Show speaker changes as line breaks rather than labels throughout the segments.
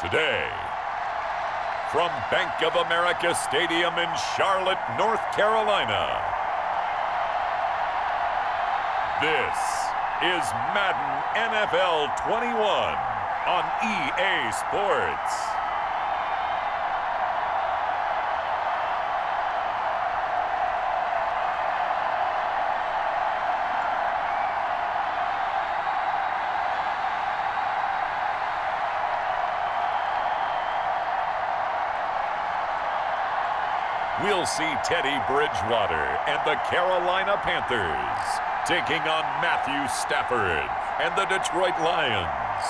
Today, from Bank of America Stadium in Charlotte, North Carolina, this is Madden NFL 21 on EA Sports. We'll see Teddy Bridgewater and the Carolina Panthers taking on Matthew Stafford and the Detroit Lions.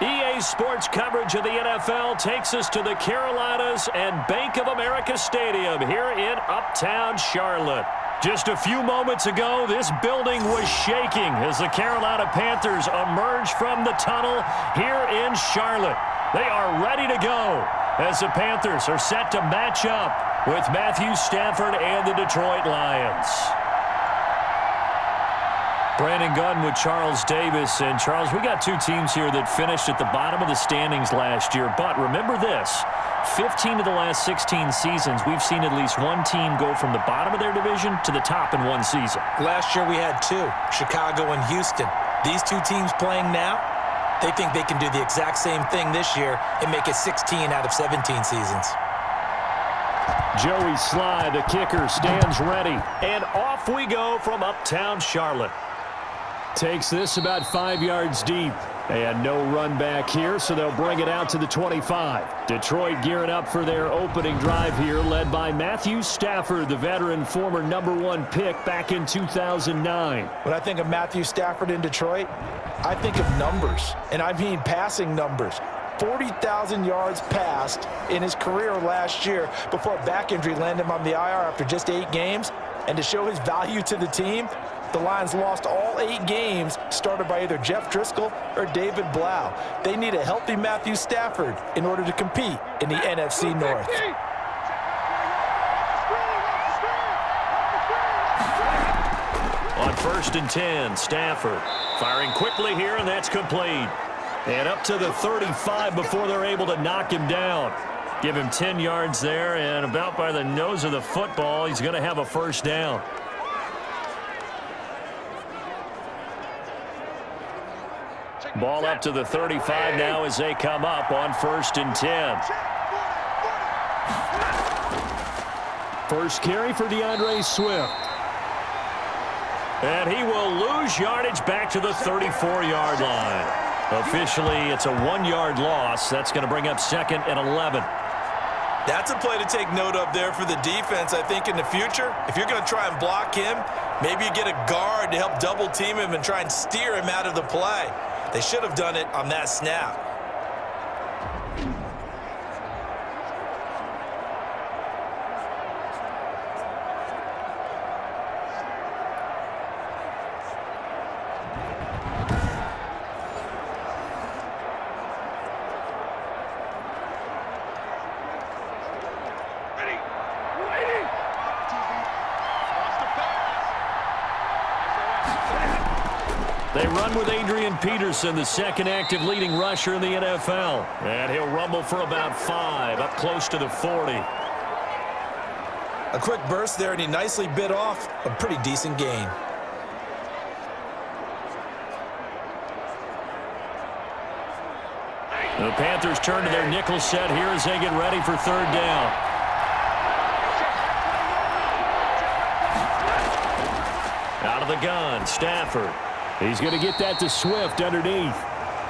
EA Sports coverage of the NFL takes us to the Carolinas and Bank of America Stadium here in Uptown Charlotte. Just a few moments ago, this building was shaking as the Carolina Panthers emerged from the tunnel here in Charlotte. They are ready to go as the Panthers are set to match up with Matthew Stafford and the Detroit Lions. Brandon Gunn with Charles Davis. And, Charles, we got two teams here that finished at the bottom of the standings last year. But remember this, 15 of the last 16 seasons, we've seen at least one team go from the bottom of their division to the top in one season.
Last year we had two, Chicago and Houston. These two teams playing now, they think they can do the exact same thing this year and make it 16 out of 17 seasons.
Joey Sly, the kicker, stands ready. And off we go from Uptown Charlotte. Takes this about 5 yards deep. And no run back here, so they'll bring it out to the 25. Detroit gearing up for their opening drive here, led by Matthew Stafford, the veteran former #1 pick back in 2009.
When I think of Matthew Stafford in Detroit, I think of numbers, and I mean passing numbers. 40,000 yards passed in his career last year before a back injury landed him on the IR after just 8 games. And to show his value to the team, the Lions lost all 8 games started by either Jeff Driscoll or David Blau. They need a healthy Matthew Stafford in order to compete in the NFC North.
On 1st and 10, Stafford firing quickly here, and that's complete. And up to the 35 before they're able to knock him down. Give him 10 yards there, and about by the nose of the football, he's going to have a first down. Ball up to the 35 now as they come up on 1st and 10. First carry for DeAndre Swift. And he will lose yardage back to the 34-yard line. Officially, it's a 1-yard loss. That's going to bring up 2nd and 11.
That's a play to take note of there for the defense, I think, in the future. If you're going to try and block him, maybe you get a guard to help double team him and try and steer him out of the play. They should have done it on that snap.
They run with Adrian Peterson, the second active leading rusher in the NFL. And he'll rumble for about 5, up close to the 40.
A quick burst there, and he nicely bit off a pretty decent gain.
The Panthers turn to their nickel set here as they get ready for 3rd down. Out of the gun, Stafford. He's going to get that to Swift underneath.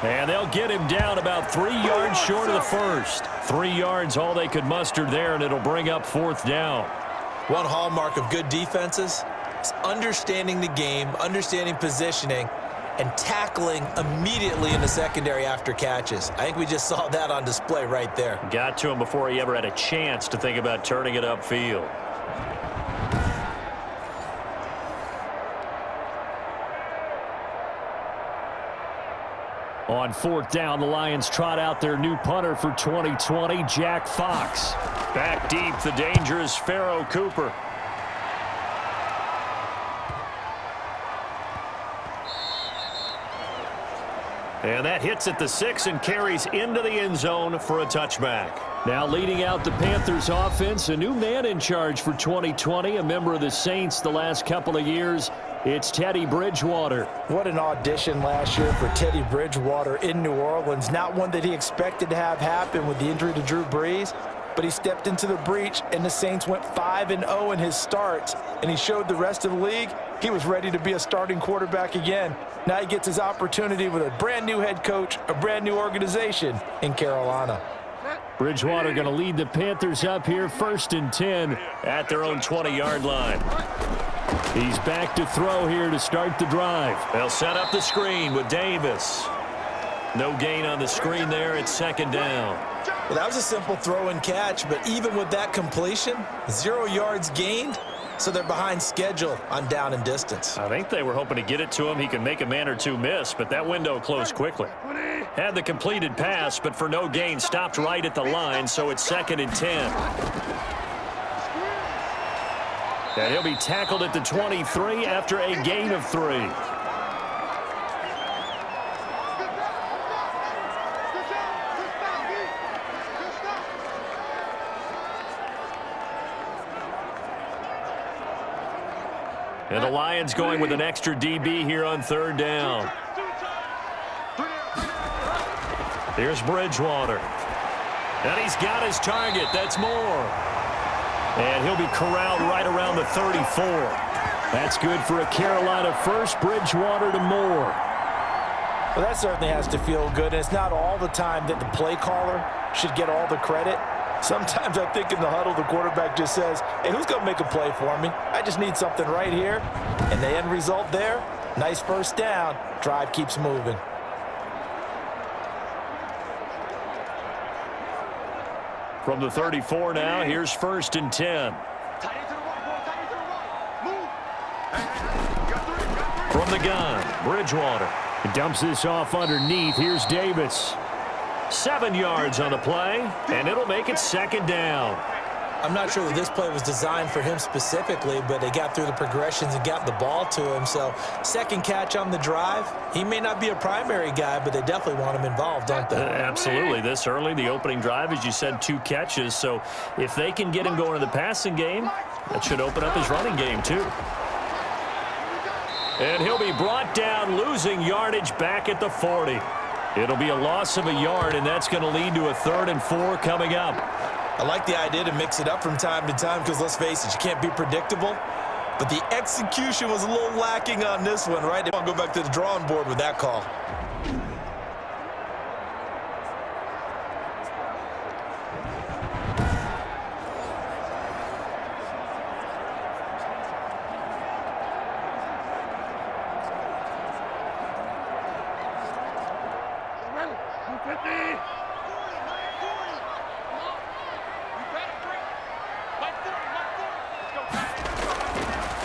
And they'll get him down about 3 yards short of the first. 3 yards all they could muster there, and it'll bring up 4th down.
One hallmark of good defenses is understanding the game, understanding positioning, and tackling immediately in the secondary after catches. I think we just saw that on display right there.
Got to him before he ever had a chance to think about turning it upfield. On 4th down, the Lions trot out their new punter for 2020, Jack Fox. Back deep, the dangerous Pharaoh Cooper. And that hits at the 6 and carries into the end zone for a touchback. Now leading out the Panthers offense, a new man in charge for 2020, a member of the Saints the last couple of years. It's Teddy Bridgewater.
What an audition last year for Teddy Bridgewater in New Orleans. Not one that he expected to have happen with the injury to Drew Brees, but he stepped into the breach, and the Saints went 5-0 in his starts, and he showed the rest of the league he was ready to be a starting quarterback again. Now he gets his opportunity with a brand-new head coach, a brand-new organization in Carolina.
Bridgewater going to lead the Panthers up here, 1st and 10 at their own 20-yard line. He's back to throw here to start the drive. They'll set up the screen with Davis. No gain on the screen there. It's 2nd down.
Well, that was a simple throw and catch, but even with that completion, 0 yards gained, so they're behind schedule on down and distance.
I think they were hoping to get it to him. He can make a man or two miss, but that window closed quickly. Had the completed pass, but for no gain, stopped right at the line, so it's 2nd and 10. And he'll be tackled at the 23 after a gain of 3. And the Lions going with an extra DB here on 3rd down. Here's Bridgewater. And he's got his target. That's Moore. And he'll be corralled right around the 34. That's good for a Carolina first. Bridgewater to Moore.
Well, that certainly has to feel good. And it's not all the time that the play caller should get all the credit. Sometimes I think in the huddle, the quarterback just says, hey, who's going to make a play for me? I just need something right here. And the end result there, nice 1st down. Drive keeps moving.
From the 34 now, here's 1st and 10. From the gun, Bridgewater. He dumps this off underneath. Here's Davis. 7 yards on the play, and it'll make it 2nd down.
I'm not sure that this play was designed for him specifically, but they got through the progressions and got the ball to him. So 2nd catch on the drive. He may not be a primary guy, but they definitely want him involved, don't they?
Absolutely. This early, the opening drive, as you said, 2 catches. So if they can get him going in the passing game, that should open up his running game too. And he'll be brought down, losing yardage back at the 40. It'll be a loss of a yard, and that's going to lead to a 3rd and 4 coming up.
I like the idea to mix it up from time to time because, let's face it, you can't be predictable. But the execution was a little lacking on this one, right? They want to go back to the drawing board with that call.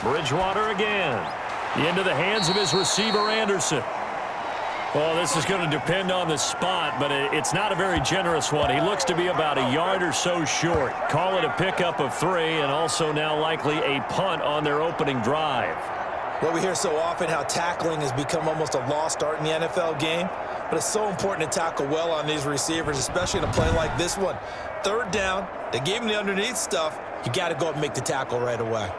Bridgewater again. Into the hands of his receiver, Anderson. Well, this is going to depend on the spot, but it's not a very generous one. He looks to be about a yard or so short. Call it a pickup of 3, and also now likely a punt on their opening drive.
Well, we hear so often how tackling has become almost a lost art in the NFL game, but it's so important to tackle well on these receivers, especially in a play like this one. 3rd down, they gave him the underneath stuff. You got to go up and make the tackle right away.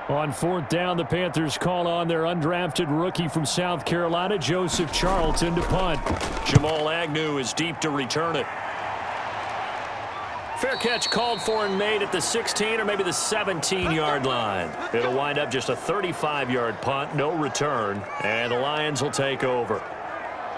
On 4th down, the Panthers call on their undrafted rookie from South Carolina, Joseph Charlton, to punt. Jamal Agnew is deep to return it. Fair catch called for and made at the 16 or maybe the 17-yard line. It'll wind up just a 35-yard punt, no return, and the Lions will take over.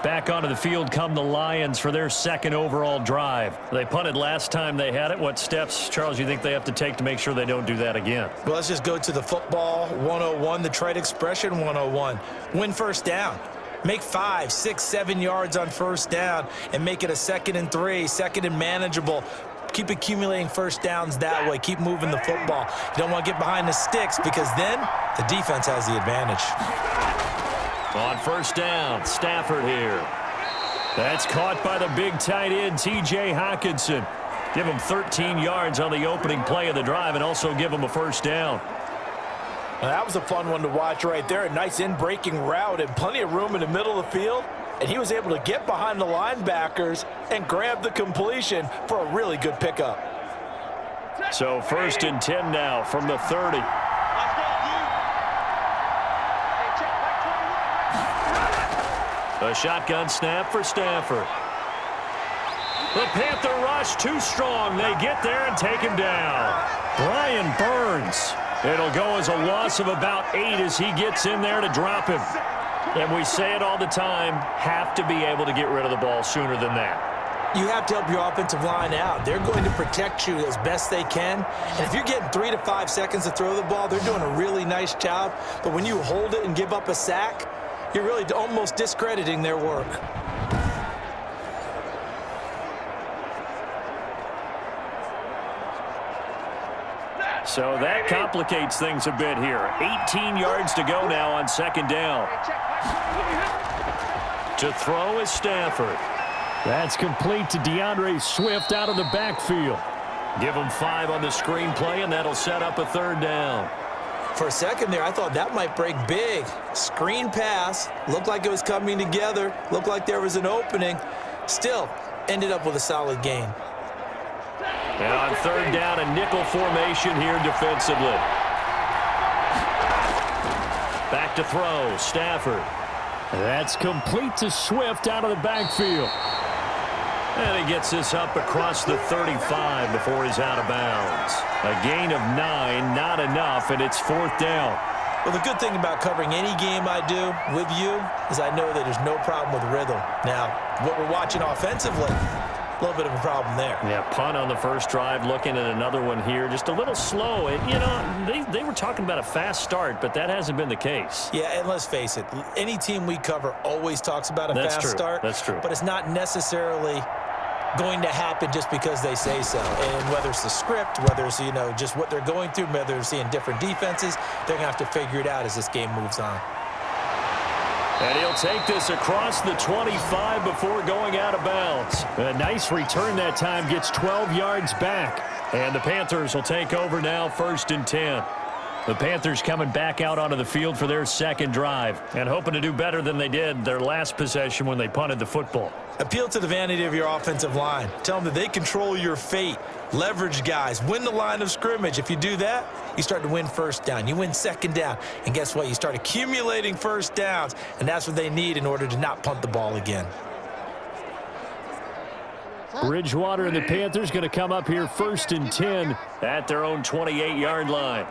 Back onto the field come the Lions for their 2nd overall drive. They punted last time they had it. What steps, Charles, you think they have to take to make sure they don't do that again?
Well, let's just go to the football 101, the trade expression 101. Win 1st down. Make 5, 6, 7 yards on 1st down and make it a 2nd and 3, 2nd and manageable. Keep accumulating 1st downs that way. Keep moving the football. You don't want to get behind the sticks because then the defense has the advantage.
On 1st down, Stafford here. That's caught by the big tight end, T.J. Hockenson. Give them 13 yards on the opening play of the drive and also give them a first down.
Now, that was a fun one to watch right there. A nice in-breaking route and plenty of room in the middle of the field. And he was able to get behind the linebackers and grab the completion for a really good pickup.
So 1st and 10 now from the 30. A shotgun snap for Stafford. The Panther rush too strong. They get there and take him down. Brian Burns. It'll go as a loss of about 8 as he gets in there to drop him. And we say it all the time, have to be able to get rid of the ball sooner than that.
You have to help your offensive line out. They're going to protect you as best they can. And if you're getting 3 to 5 seconds to throw the ball, they're doing a really nice job. But when you hold it and give up a sack, you're really almost discrediting their work.
So that complicates things a bit here. 18 yards to go now on 2nd down. To throw is Stafford. That's complete to DeAndre Swift out of the backfield. Give him 5 on the screenplay, and that'll set up a 3rd down.
For a second there, I thought that might break big. Screen pass, looked like it was coming together, looked like there was an opening. Still, ended up with a solid gain.
And on 3rd down, a nickel formation here defensively. Back to throw, Stafford. That's complete to Swift out of the backfield. And he gets this up across the 35 before he's out of bounds. A gain of 9, not enough, and it's 4th down.
Well, the good thing about covering any game I do with you is I know that there's no problem with rhythm. Now, what we're watching offensively, a little bit of a problem there.
Yeah, punt on the first drive, looking at another one here. Just a little slow. And, you know, they were talking about a fast start, but that hasn't been the case.
Yeah, and let's face it, any team we cover always talks about a fast start.
That's true.
But it's not necessarily going to happen just because they say so. And whether it's the script, whether it's, you know, just what they're going through, whether they're seeing different defenses, they're going to have to figure it out as this game moves on.
And he'll take this across the 25 before going out of bounds. A nice return that time, gets 12 yards back. And the Panthers will take over now, 1st and 10. The Panthers coming back out onto the field for their 2nd drive and hoping to do better than they did their last possession when they punted the football.
Appeal to the vanity of your offensive line. Tell them that they control your fate. Leverage guys. Win the line of scrimmage. If you do that, you start to win 1st down. You win 2nd down. And guess what? You start accumulating 1st downs. And that's what they need in order to not punt the ball again.
Bridgewater and the Panthers going to come up here 1st and 10 at their own 28-yard line.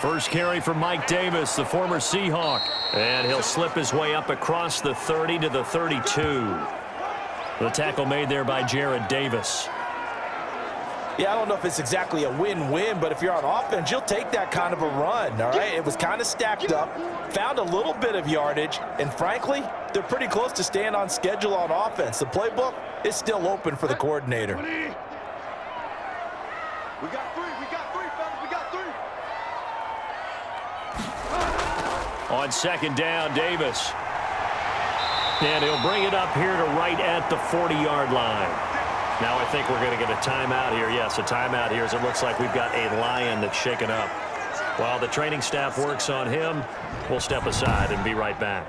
First carry for Mike Davis, the former Seahawk. And he'll slip his way up across the 30 to the 32. The tackle made there by Jared Davis.
Yeah, I don't know if it's exactly a win-win, but if you're on offense, you'll take that kind of a run, all right? It was kind of stacked up, found a little bit of yardage, and frankly, they're pretty close to staying on schedule on offense. The playbook is still open for the coordinator.
We got 3, fellas, we got 3.
On 2nd down, Davis. And he'll bring it up here to right at the 40-yard line. Now I think we're going to get a timeout here. Yes, a timeout here as it looks like we've got a Lion that's shaken up. While the training staff works on him, we'll step aside and be right back.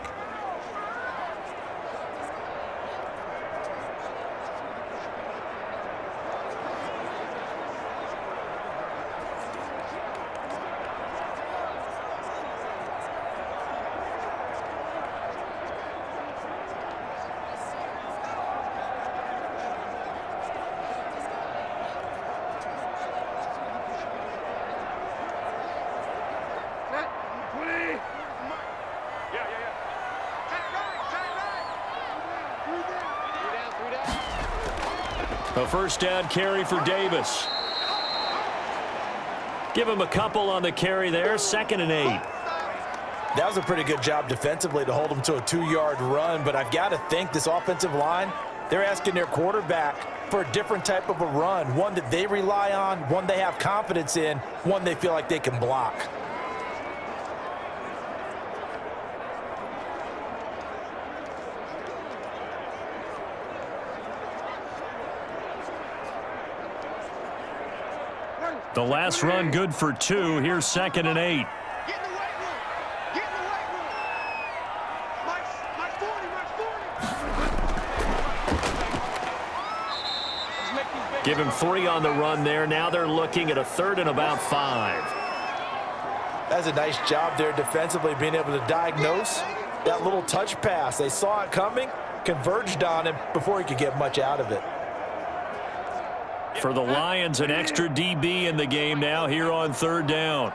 A 1st down carry for Davis. Give him a couple on the carry there. 2nd and 8.
That was a pretty good job defensively to hold them to a 2-yard run, but I've got to think this offensive line, they're asking their quarterback for a different type of a run, one that they rely on, one they have confidence in, one they feel like they can block.
The last run good for 2. Here's 2nd and 8.
Get in the weight room. Get in the weight room. Mike's 40, Mike's 40.
Give him 3 on the run there. Now they're looking at a 3rd and about 5.
That's a nice job there defensively, being able to diagnose that little touch pass. They saw it coming, converged on him before he could get much out of it.
For the Lions, an extra DB in the game now here on 3rd down.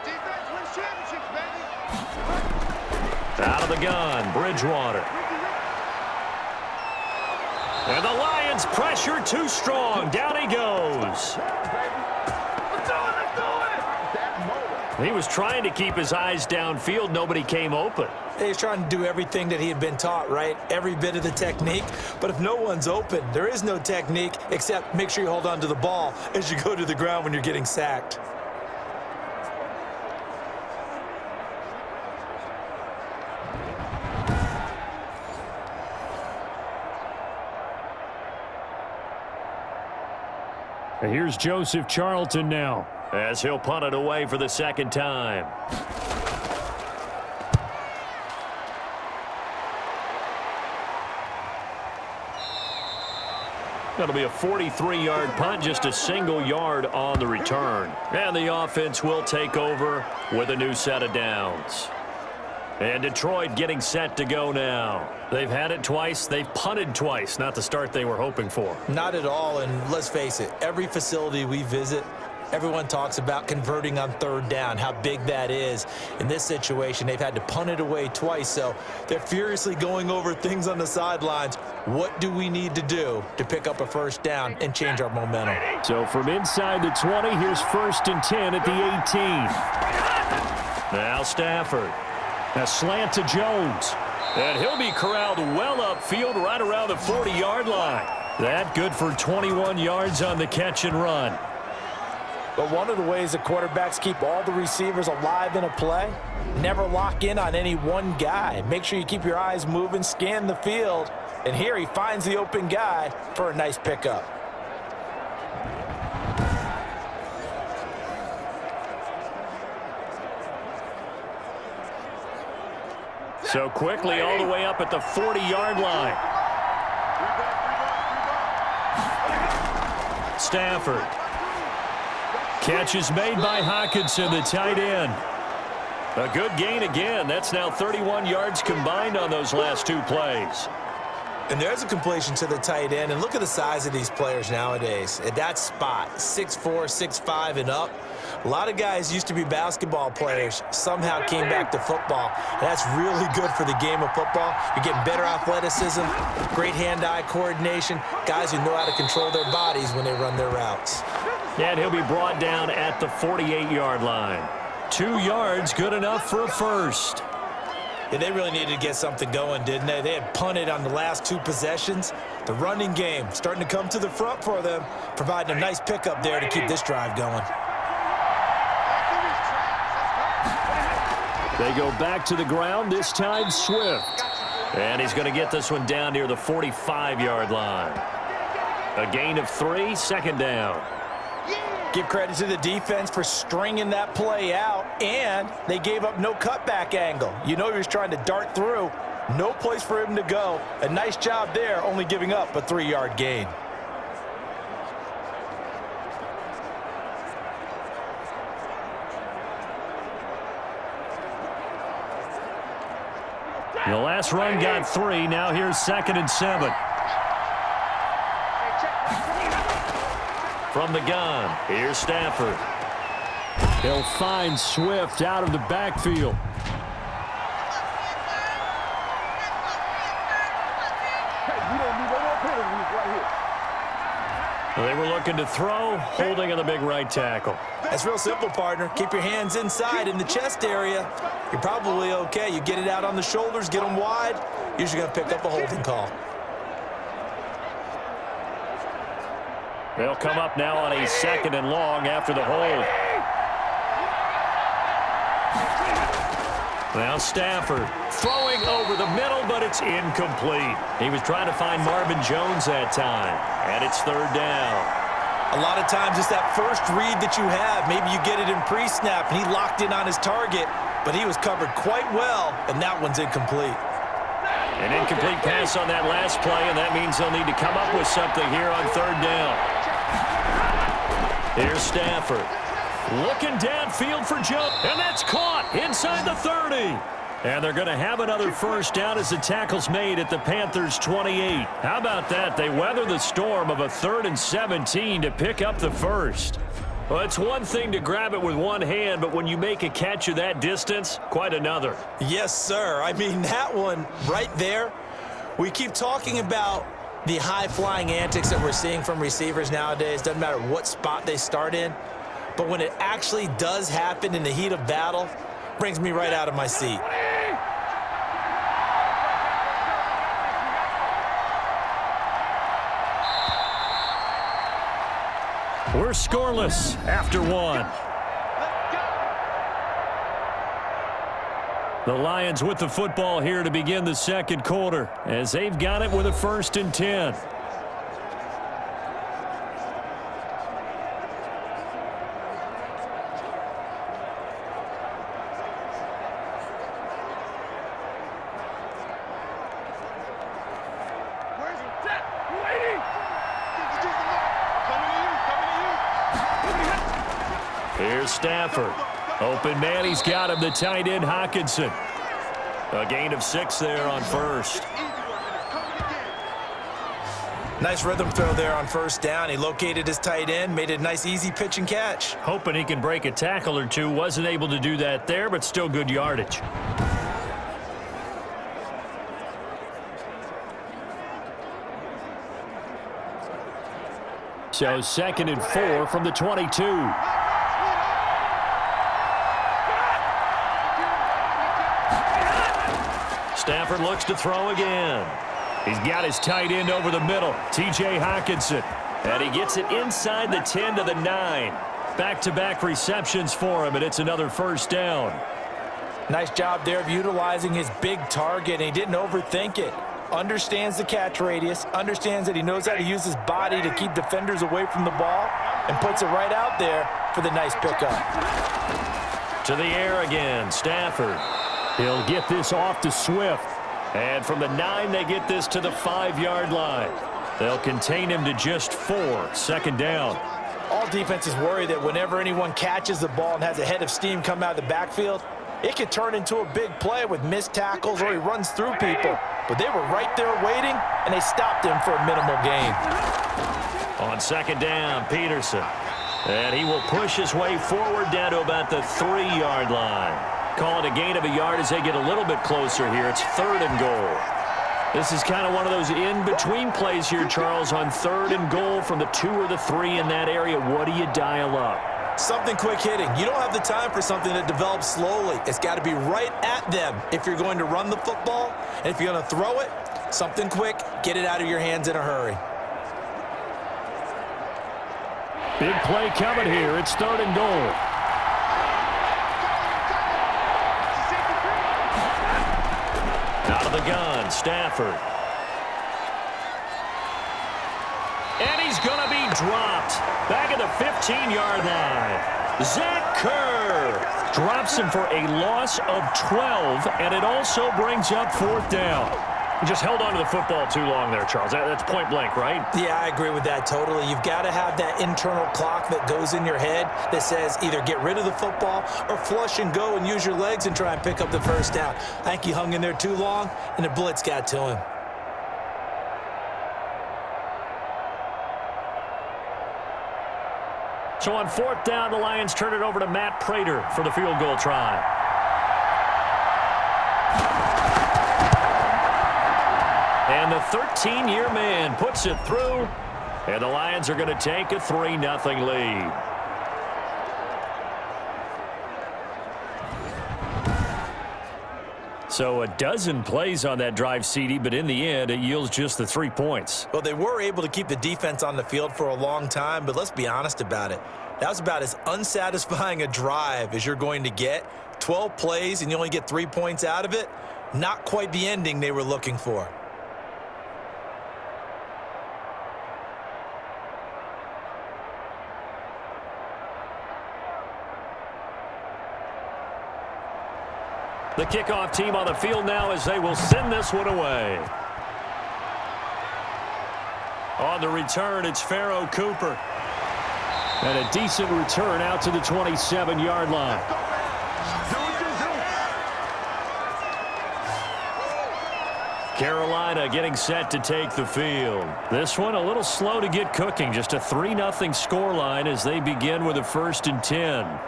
Defense wins championships, baby.
Out of the gun, Bridgewater. And the Lions pressure too strong. Down he goes. He was trying to keep his eyes downfield. Nobody came open.
He's trying to do everything that he had been taught, right? Every bit of the technique. But if no one's open, there is no technique except make sure you hold on to the ball as you go to the ground when you're getting sacked.
And here's Joseph Charlton now, as he'll punt it away for the 2nd time. That'll be a 43-yard punt, just a single yard on the return. And the offense will take over with a new set of downs. And Detroit getting set to go now. They've had it twice. They've punted twice. Not the start they were hoping for.
Not at all, and let's face it, every facility we visit, everyone talks about converting on 3rd down, how big that is. In this situation, they've had to punt it away twice, so they're furiously going over things on the sidelines. What do we need to do to pick up a 1st down and change our momentum?
So from inside the 20, here's 1st and 10 at the 18. Now Stafford. A slant to Jones. And he'll be corralled well upfield right around the 40-yard line. That good for 21 yards on the catch and run.
But one of the ways the quarterbacks keep all the receivers alive in a play, never lock in on any one guy. Make sure you keep your eyes moving, scan the field. And here he finds the open guy for a nice pickup.
So quickly all the way up at the 40-yard line. Stafford. Catch is made by Hockenson, the tight end. A good gain again. That's now 31 yards combined on those last 2 plays.
And there's a completion to the tight end. And look at the size of these players nowadays. At that spot, 6'4", 6'5", and up. A lot of guys used to be basketball players, somehow came back to football. And that's really good for the game of football. You're getting better athleticism, great hand-eye coordination, guys who know how to control their bodies when they run their routes.
And he'll be brought down at the 48-yard line. 2 yards, good enough for a 1st.
Yeah, they really needed to get something going, didn't they? They had punted on the last 2 possessions. The running game starting to come to the front for them, providing a nice pickup there to keep this drive going.
They go back to the ground, this time Swift. And he's going to get this one down near the 45-yard line. A gain of 3, 2nd down.
Give credit to the defense for stringing that play out, and they gave up no cutback angle. You know he was trying to dart through. No place for him to go. A nice job there, only giving up a 3-yard gain.
The last run got 3. Now here's 2nd and 7. From the gun, here's Stafford. He'll find Swift out of the backfield. They were looking to throw, holding on the big right tackle.
That's real simple, partner. Keep your hands inside in the chest area. You're probably okay. You get it out on the shoulders, get them wide. Usually going to pick up a holding call.
They'll come up now on a 2nd and long after the hold. Now Stafford throwing over the middle, but it's incomplete. He was trying to find Marvin Jones that time, and it's 3rd down.
A lot of times it's that first read that you have. Maybe you get it in pre-snap, and he locked in on his target, but he was covered quite well, and that one's incomplete.
An incomplete pass on that last play, and that means they'll need to come up with something here on third down. Here's Stafford. Looking downfield for Joe, and that's caught inside the 30. And they're going to have another first down as the tackle's made at the Panthers' 28. How about that? They weather the storm of a 3rd and 17 to pick up the first. Well, it's one thing to grab it with one hand, but when you make a catch of that distance, quite another.
Yes, sir. I mean, that one right there, we keep talking about the high-flying antics that we're seeing from receivers nowadays. Doesn't matter what spot they start in. But when it actually does happen in the heat of battle, brings me right out of my seat.
We're scoreless after one. The Lions with the football here to begin the second quarter as they've got it with a 1st and 10. Here's Stafford. Open man, he's got him, the tight end, Hockenson. A gain of 6 there on first.
Nice rhythm throw there on first down. He located his tight end, made it a nice, easy pitch and catch.
Hoping he can break a tackle or two. Wasn't able to do that there, but still good yardage. So 2nd and 4 from the 22. Stafford looks to throw again. He's got his tight end over the middle, T.J. Hockenson. And he gets it inside the 10 to the 9. Back-to-back receptions for him, and it's another first down.
Nice job there of utilizing his big target, and he didn't overthink it. Understands the catch radius, understands that he knows how to use his body to keep defenders away from the ball, and puts it right out there for the nice pickup.
To the air again, Stafford. He'll get this off to Swift. And from the 9, they get this to the 5-yard line. They'll contain him to just 4, 2nd down.
All defenses worry that whenever anyone catches the ball and has a head of steam come out of the backfield, it could turn into a big play with missed tackles or he runs through people. But they were right there waiting, and they stopped him for a minimal gain.
On 2nd down, Peterson. And he will push his way forward down to about the 3-yard line. Call it a gain of a yard as they get a little bit closer here. It's 3rd and goal. This is kind of one of those in-between plays here, Charles, on 3rd and goal from the 2 or the 3 in that area. What do you dial up?
Something quick hitting. You don't have the time for something that develops slowly. It's got to be right at them if you're going to run the football. And if you're going to throw it, something quick, get it out of your hands in a hurry.
Big play coming here. It's 3rd and goal. Out of the gun, Stafford. And he's going to be dropped. Back at the 15-yard line. Zach Kerr drops him for a loss of 12, and it also brings up 4th down. He just held on to the football too long there, Charles. That's point blank, right?
Yeah, I agree with that totally. You've got to have that internal clock that goes in your head that says either get rid of the football or flush and go and use your legs and try and pick up the first down. I think he hung in there too long, and the blitz got to him.
So on 4th down, the Lions turn it over to Matt Prater for the field goal try. And the 13-year man puts it through, and the Lions are going to take a 3-0 lead. So a dozen plays on that drive, CD, but in the end, it yields just the 3 points.
Well, they were able to keep the defense on the field for a long time, but let's be honest about it. That was about as unsatisfying a drive as you're going to get. 12 plays, and you only get 3 points out of it. Not quite the ending they were looking for.
The kickoff team on the field now as they will send this one away. On the return, it's Pharaoh Cooper. And a decent return out to the 27-yard line. Carolina getting set to take the field. This one a little slow to get cooking. Just a 3-0 scoreline as they begin with a 1st and 10.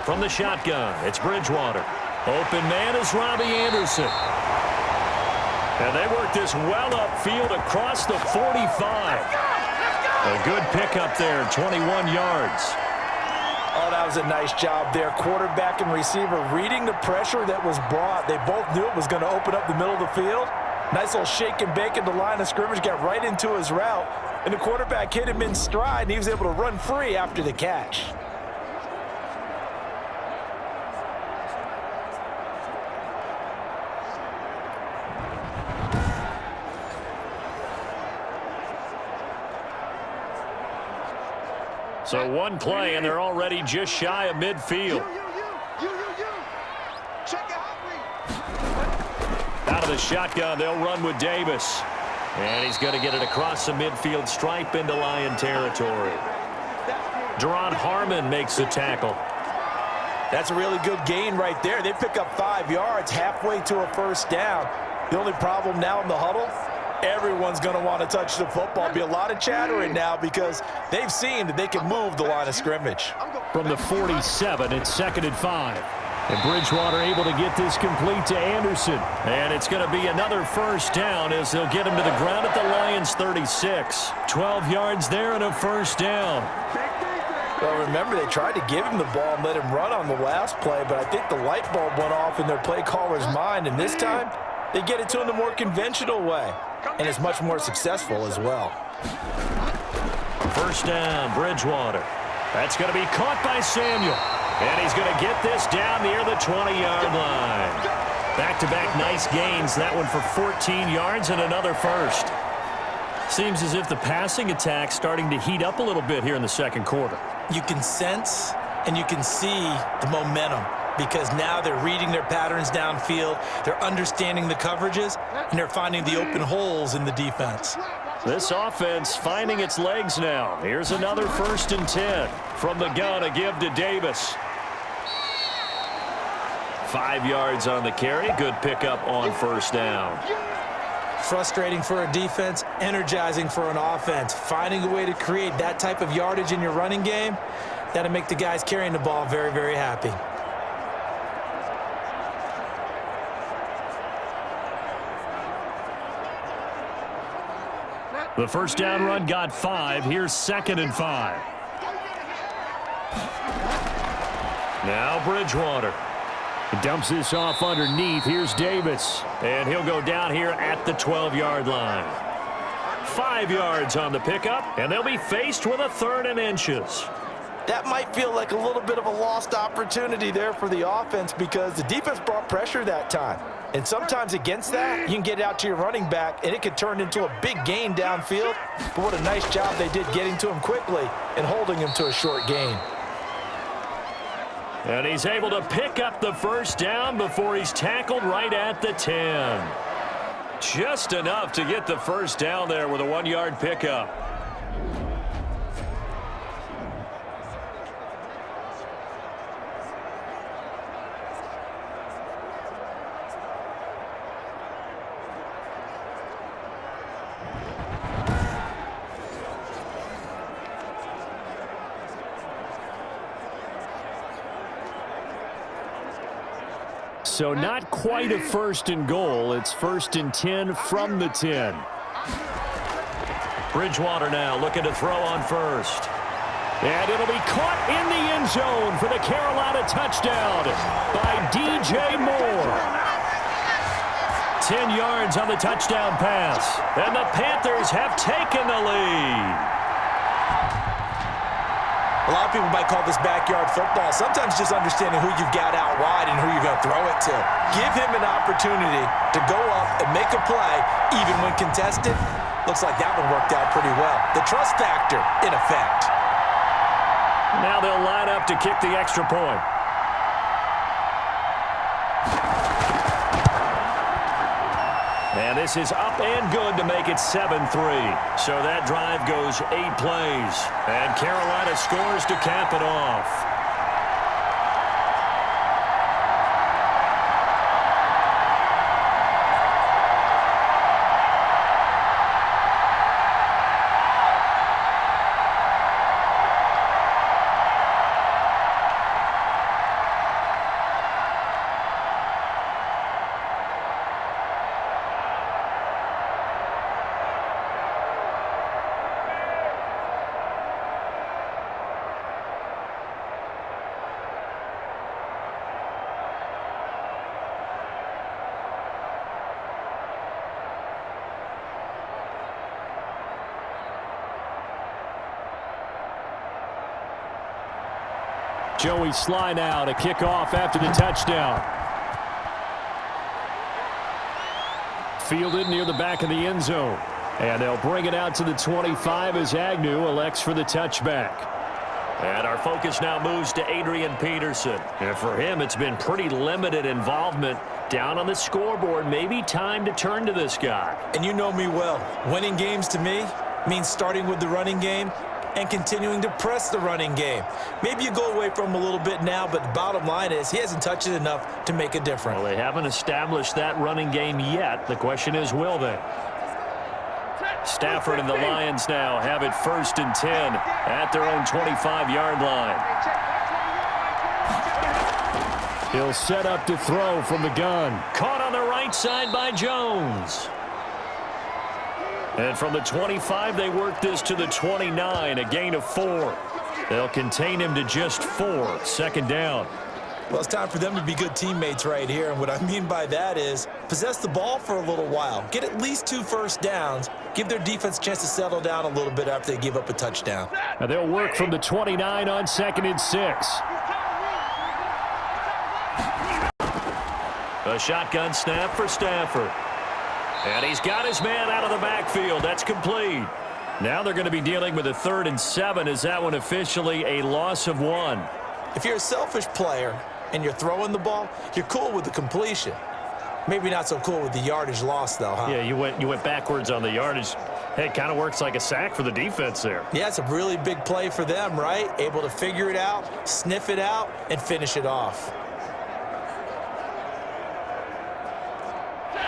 From the shotgun, it's Bridgewater. Open man is Robbie Anderson. And they work this well upfield across the 45. A good pickup there, 21 yards.
Oh, that was a nice job there. Quarterback and receiver reading the pressure that was brought. They both knew it was going to open up the middle of the field. Nice little shake and bake at the line of scrimmage, got right into his route. And the quarterback hit him in stride, and he was able to run free after the catch.
So one play, and they're already just shy of midfield.
Check it out.
Out of the shotgun, they'll run with Davis. And he's going to get it across the midfield stripe into Lion territory. Deron Harmon makes the tackle.
That's a really good gain right there. They pick up 5 yards halfway to a 1st down. The only problem now in the huddle, everyone's going to want to touch the football. Be a lot of chattering now because they've seen that they can move the line of scrimmage.
From the 47, it's 2nd and 5. And Bridgewater able to get this complete to Anderson. And it's going to be another 1st down as they'll get him to the ground at the Lions' 36. 12 yards there and a 1st down.
Well, remember, they tried to give him the ball and let him run on the last play, but I think the light bulb went off in their play caller's mind, and this time they get it to him the more conventional way, and it's much more successful as well.
1st down, Bridgewater. That's going to be caught by Samuel. And he's going to get this down near the 20-yard line. Back-to-back nice gains. That one for 14 yards and another 1st. Seems as if the passing attack's starting to heat up a little bit here in the 2nd quarter.
You can sense and you can see the momentum because now they're reading their patterns downfield, they're understanding the coverages, and they're finding the open holes in the defense.
This offense finding its legs now. Here's another 1st and 10. From the gun, a give to Davis. 5 yards on the carry. Good pickup on 1st down.
Frustrating for a defense, energizing for an offense. Finding a way to create that type of yardage in your running game, that'll make the guys carrying the ball very, very happy.
The 1st down run got 5. Here's 2nd and 5. Now Bridgewater. He dumps this off underneath. Here's Davis. And he'll go down here at the 12-yard line. 5 yards on the pickup, and they'll be faced with a 3rd and inches.
That might feel like a little bit of a lost opportunity there for the offense because the defense brought pressure that time. And sometimes against that, you can get out to your running back, and it could turn into a big gain downfield. But what a nice job they did getting to him quickly and holding him to a short gain.
And he's able to pick up the 1st down before he's tackled right at the 10. Just enough to get the 1st down there with a 1-yard pickup. So not quite a 1st and goal. It's 1st and 10 from the 10. Bridgewater now looking to throw on 1st. And it'll be caught in the end zone for the Carolina touchdown by DJ Moore. 10 yards on the touchdown pass. And the Panthers have taken the lead.
A lot of people might call this backyard football. Sometimes just understanding who you've got out wide and who you're going to throw it to. Give him an opportunity to go up and make a play, even when contested. Looks like that one worked out pretty well. The trust factor in effect.
Now they'll line up to kick the extra point. And this is up and good to make it 7-3. So that drive goes 8 plays. And Carolina scores to cap it off. Joey Sly now to kick off after the touchdown. Fielded near the back of the end zone. And they'll bring it out to the 25 as Agnew elects for the touchback. And our focus now moves to Adrian Peterson. And for him, it's been pretty limited involvement down on the scoreboard. Maybe time to turn to this guy.
And you know me well. Winning games to me means starting with the running game and continuing to press the running game. Maybe you go away from him a little bit now, but the bottom line is he hasn't touched it enough to make a difference.
Well, they haven't established that running game yet. The question is, will they? Stafford and the Lions now have it 1st and 10 at their own 25-yard line. He'll set up to throw from the gun. Caught on the right side by Jones. And from the 25, they work this to the 29, a gain of 4. They'll contain him to just 4, 2nd down.
Well, it's time for them to be good teammates right here. And what I mean by that is possess the ball for a little while. Get at least 2 first downs. Give their defense a chance to settle down a little bit after they give up a touchdown.
And they'll work from the 29 on 2nd and 6. A shotgun snap for Stafford. And he's got his man out of the backfield. That's complete. Now they're going to be dealing with a 3rd and 7. Is that one officially a loss of 1?
If you're a selfish player and you're throwing the ball, you're cool with the completion. Maybe not so cool with the yardage loss, though, huh?
Yeah, you went backwards on the yardage. Hey, it kind of works like a sack for the defense there.
Yeah, it's a really big play for them, right? Able to figure it out, sniff it out, and finish it off.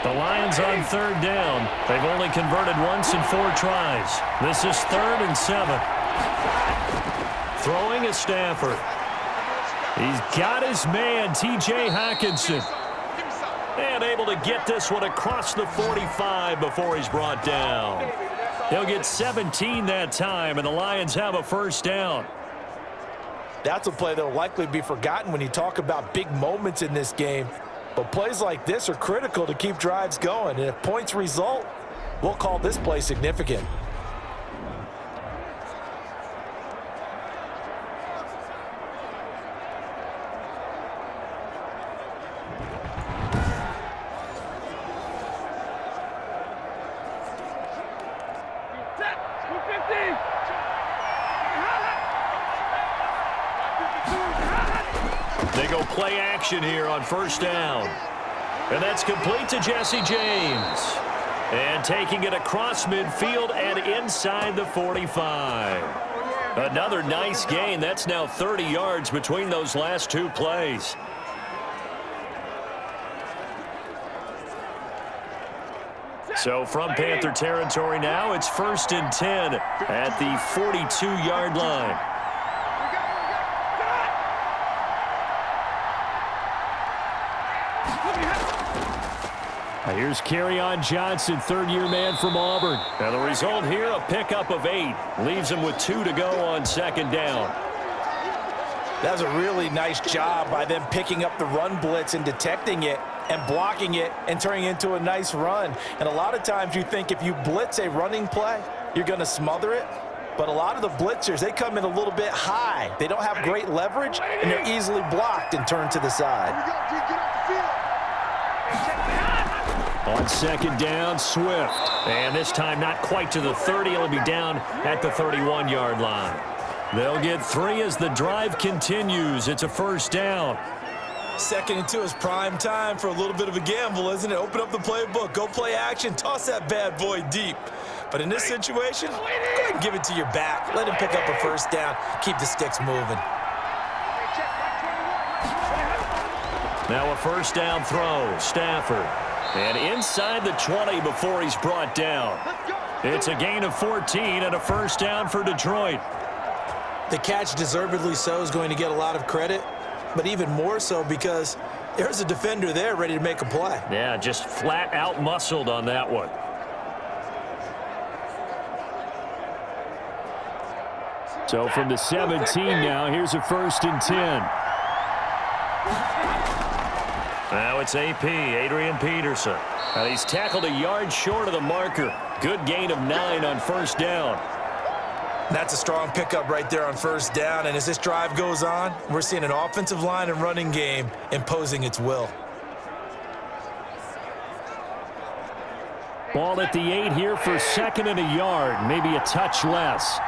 The Lions on 3rd down. They've only converted once in 4 tries. This is 3rd and 7. Throwing is Stafford. He's got his man, T.J. Hockenson. And able to get this one across the 45 before he's brought down. They'll get 17 that time, and the Lions have a 1st down.
That's a play that will likely be forgotten when you talk about big moments in this game. But plays like this are critical to keep drives going. And if points result, we'll call this play significant.
They go play action here on 1st down. And that's complete to Jesse James. And taking it across midfield and inside the 45. Another nice gain. That's now 30 yards between those last 2 plays. So from Panther territory now, it's 1st and 10 at the 42-yard line. Here's Kerryon Johnson, 3rd-year man from Auburn. And the result here, a pickup of 8. Leaves him with 2 to go on 2nd down.
That was a really nice job by them picking up the run blitz and detecting it. and blocking it and turning it into a nice run. And a lot of times you think if you blitz a running play, you're going to smother it. But a lot of the blitzers, they come in a little bit high. They don't have great leverage, and they're easily blocked and turned to the side.
Here we go, G. Get off the field.
On second down, Swift. And this time not quite to the 30. It'll be down at the 31-yard line. They'll get 3 as the drive continues. It's a first down.
2nd and 2 is prime time for a little bit of a gamble, isn't it? Open up the playbook, go play action, toss that bad boy deep. But in this situation, go ahead and give it to your back. Let him pick up a first down. Keep the sticks moving.
Now a first down throw. Stafford. And inside the 20 before he's brought down. It's a gain of 14 and a first down for Detroit.
The catch, deservedly so, is going to get a lot of credit, but even more so because there's a defender there ready to make a play.
Yeah, just flat out muscled on that one. So from the 17 now, here's a 1st and 10. Now it's AP, Adrian Peterson. Now he's tackled a yard short of the marker. Good gain of 9 on first down.
That's a strong pickup right there on first down, and as this drive goes on, we're seeing an offensive line and running game imposing its will.
Ball at the 8 here for 2nd and a yard, maybe a touch less.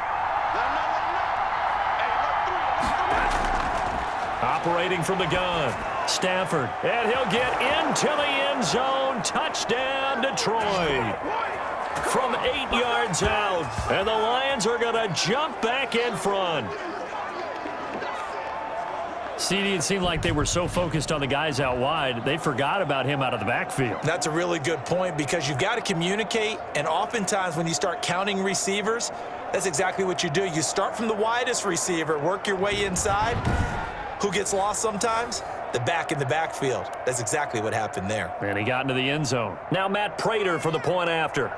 Operating from the gun, Stafford, and he'll get into the end zone. Touchdown, Detroit. From 8 yards out, and the Lions are going to jump back in front. CD, it seemed like they were so focused on the guys out wide, they forgot about him out of the backfield.
That's a really good point because you've got to communicate, and oftentimes when you start counting receivers, that's exactly what you do. You start from the widest receiver, work your way inside. Who gets lost sometimes? The back in the backfield. That's exactly what happened there.
And he got into the end zone. Now Matt Prater for the point after.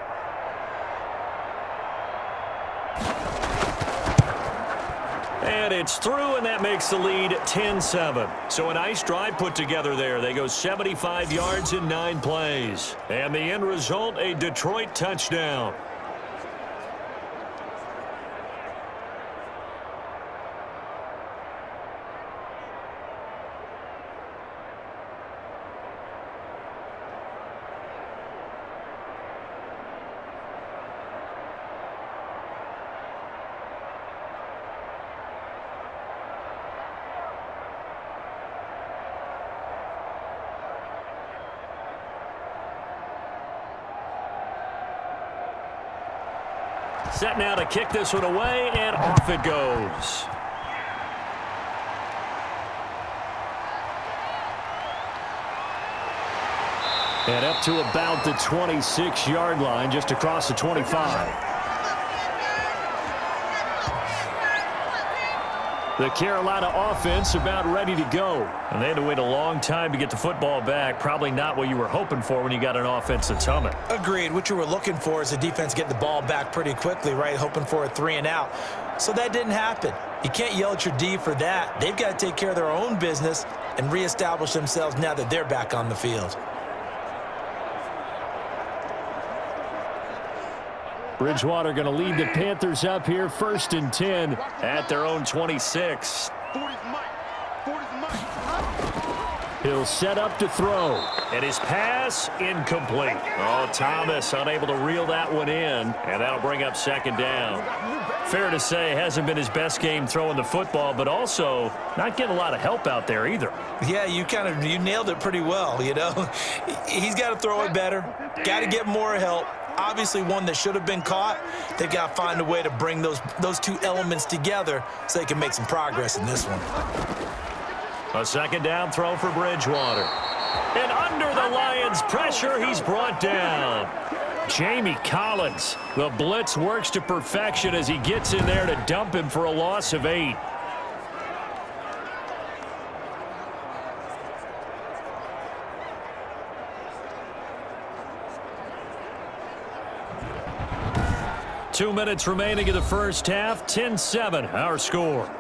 And it's through, and that makes the lead 10-7. So a nice drive put together there. They go 75 yards in 9 plays. And the end result, a Detroit touchdown. Set now to kick this one away, and off it goes. And up to about the 26-yard line, just across the 25. The Carolina offense about ready to go. And they had to wait a long time to get the football back. Probably not what you were hoping for when you got an offense that's humming.
Agreed. What you were looking for is the defense getting the ball back pretty quickly, right? Hoping for a 3 and out. So that didn't happen. You can't yell at your D for that. They've got to take care of their own business and reestablish themselves now that they're back on the field.
Bridgewater going to lead the Panthers up here, 1st and 10 at their own 26. He'll set up to throw. And his pass incomplete. Oh, Thomas unable to reel that one in, and that'll bring up 2nd down. Fair to say, hasn't been his best game throwing the football, but also not getting a lot of help out there either.
Yeah, you nailed it pretty well, you know. He's got to throw it better, got to get more help. Obviously one that should have been caught. They've got to find a way to bring those two elements together so they can make some progress in this one.
A 2nd down throw for Bridgewater. And under the Lions' pressure, he's brought down. Jamie Collins. The blitz works to perfection as he gets in there to dump him for a loss of 8. Two minutes remaining in the first half. 10-7, our score.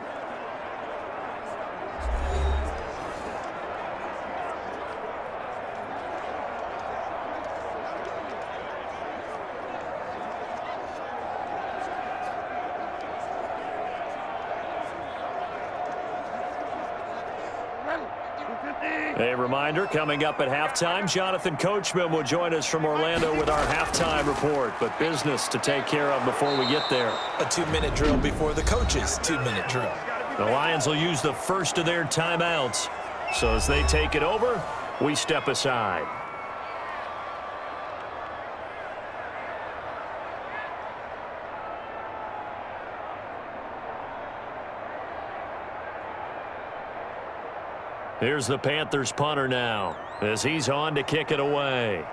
A reminder, coming up at halftime, Jonathan Coachman will join us from Orlando with our halftime report. But business to take care of before we get there.
A 2-minute drill before the coach's 2-minute drill.
The Lions will use the first of their timeouts. So as they take it over, we step aside. Here's the Panthers punter now as he's on to kick it away.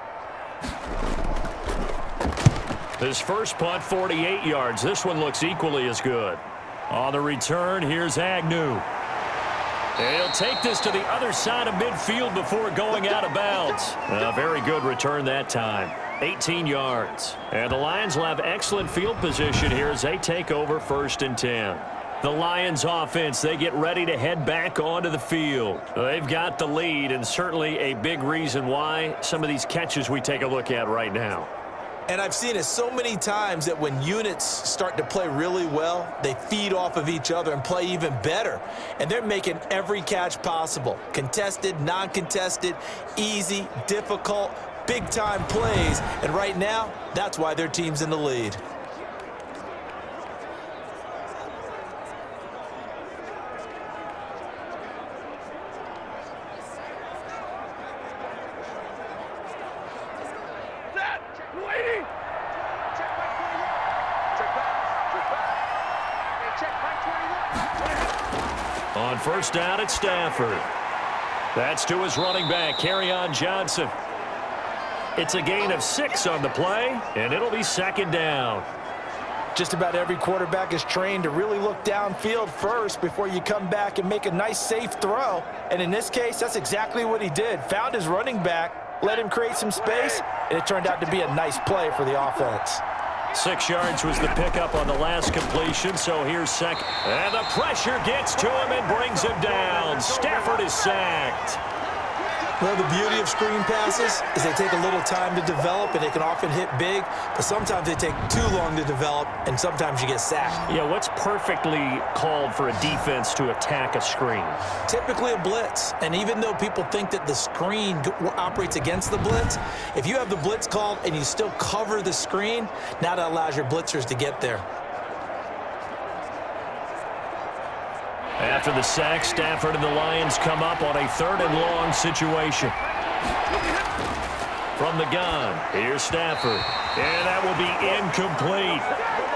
His first punt, 48 yards. This one looks equally as good. On the return, here's Agnew. He'll take this to the other side of midfield before going out of bounds. A very good return that time. 18 yards. And the Lions will have excellent field position here as they take over 1st and 10. The Lions offense, they get ready to head back onto the field. They've got the lead, and certainly a big reason why some of these catches we take a look at right now.
And I've seen it so many times that when units start to play really well, they feed off of each other and play even better. And they're making every catch possible. Contested, non-contested, easy, difficult, big-time plays. And right now, that's why their team's in the lead.
On 1st down, it's Stafford. That's to his running back, Kerryon Johnson. It's a gain of 6 on the play, and it'll be 2nd down.
Just about every quarterback is trained to really look downfield first before you come back and make a nice, safe throw. And in this case, that's exactly what he did. Found his running back, let him create some space, and it turned out to be a nice play for the offense.
6 yards was the pickup on the last completion, so here's 2nd. And the pressure gets to him and brings him down. Stafford is sacked.
Well, the beauty of screen passes is they take a little time to develop, and they can often hit big, but sometimes they take too long to develop, and sometimes you get sacked.
Yeah, what's perfectly called for a defense to attack a screen?
Typically a blitz, and even though people think that the screen operates against the blitz, if you have the blitz called and you still cover the screen, now that allows your blitzers to get there.
After the sack, Stafford and the Lions come up on a 3rd and long situation. From the gun, here's Stafford. And that will be incomplete.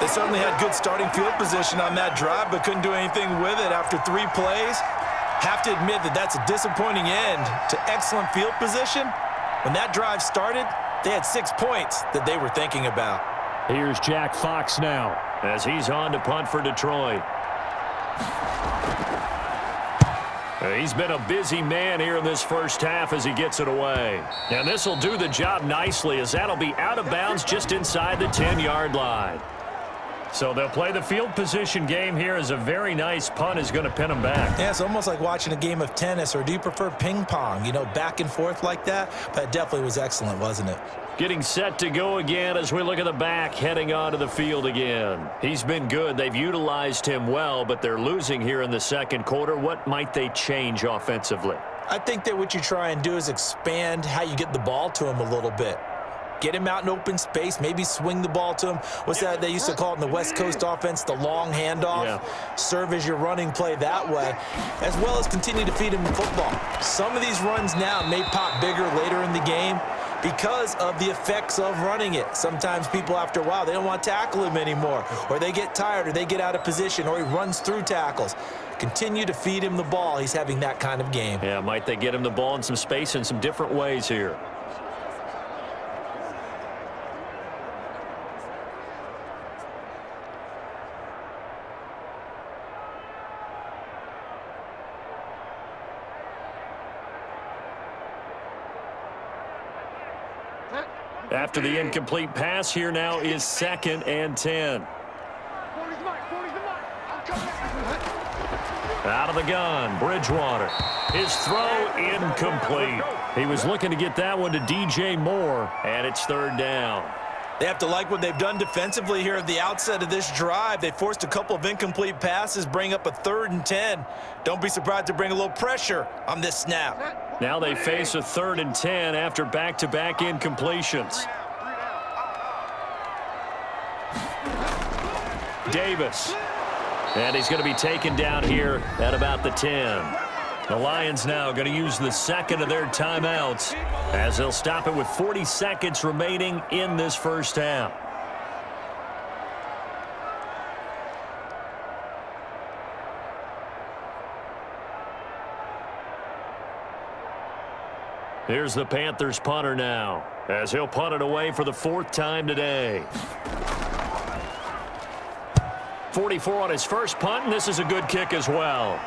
They certainly had good starting field position on that drive, but couldn't do anything with it after 3 plays. Have to admit that that's a disappointing end to excellent field position. When that drive started, they had 6 points that they were thinking about.
Here's Jack Fox now as he's on to punt for Detroit. He's been a busy man here in this first half as he gets it away. And this will do the job nicely as that'll be out of bounds just inside the 10-yard line. So they'll play the field position game here as a very nice punt is going to pin them back.
Yeah, it's almost like watching a game of tennis, or do you prefer ping pong? You know, back and forth like that? But it definitely was excellent, wasn't it?
Getting set to go again as we look at the back heading onto the field again. He's been good. They've utilized him well, but they're losing here in the 2nd quarter. What might they change offensively?
I think that what you try and do is expand how you get the ball to him a little bit. Get him out in open space, maybe swing the ball to him. What's that they used to call it in the West Coast offense, the long handoff? Yeah. Serve as your running play that way, as well as continue to feed him the football. Some of these runs now may pop bigger later in the game because of the effects of running it. Sometimes people, after a while, they don't want to tackle him anymore, or they get tired, or they get out of position, or he runs through tackles. Continue to feed him the ball. He's having that kind of game.
Yeah, might they get him the ball in some space in some different ways here? After the incomplete pass, here now is 2nd and 10. Out of the gun, Bridgewater. His throw incomplete. He was looking to get that one to DJ Moore, and it's 3rd down.
They have to like what they've done defensively here at the outset of this drive. They forced a couple of incomplete passes, bring up a 3rd and 10. Don't be surprised to bring a little pressure on this snap.
Now they face a 3rd and 10 after back-to-back incompletions. Davis. And he's going to be taken down here at about the 10. The Lions now going to use the second of their timeouts as they'll stop it with 40 seconds remaining in this first half. Here's the Panthers punter now as he'll punt it away for the 4th time today. 44 on his first punt, and this is a good kick as well.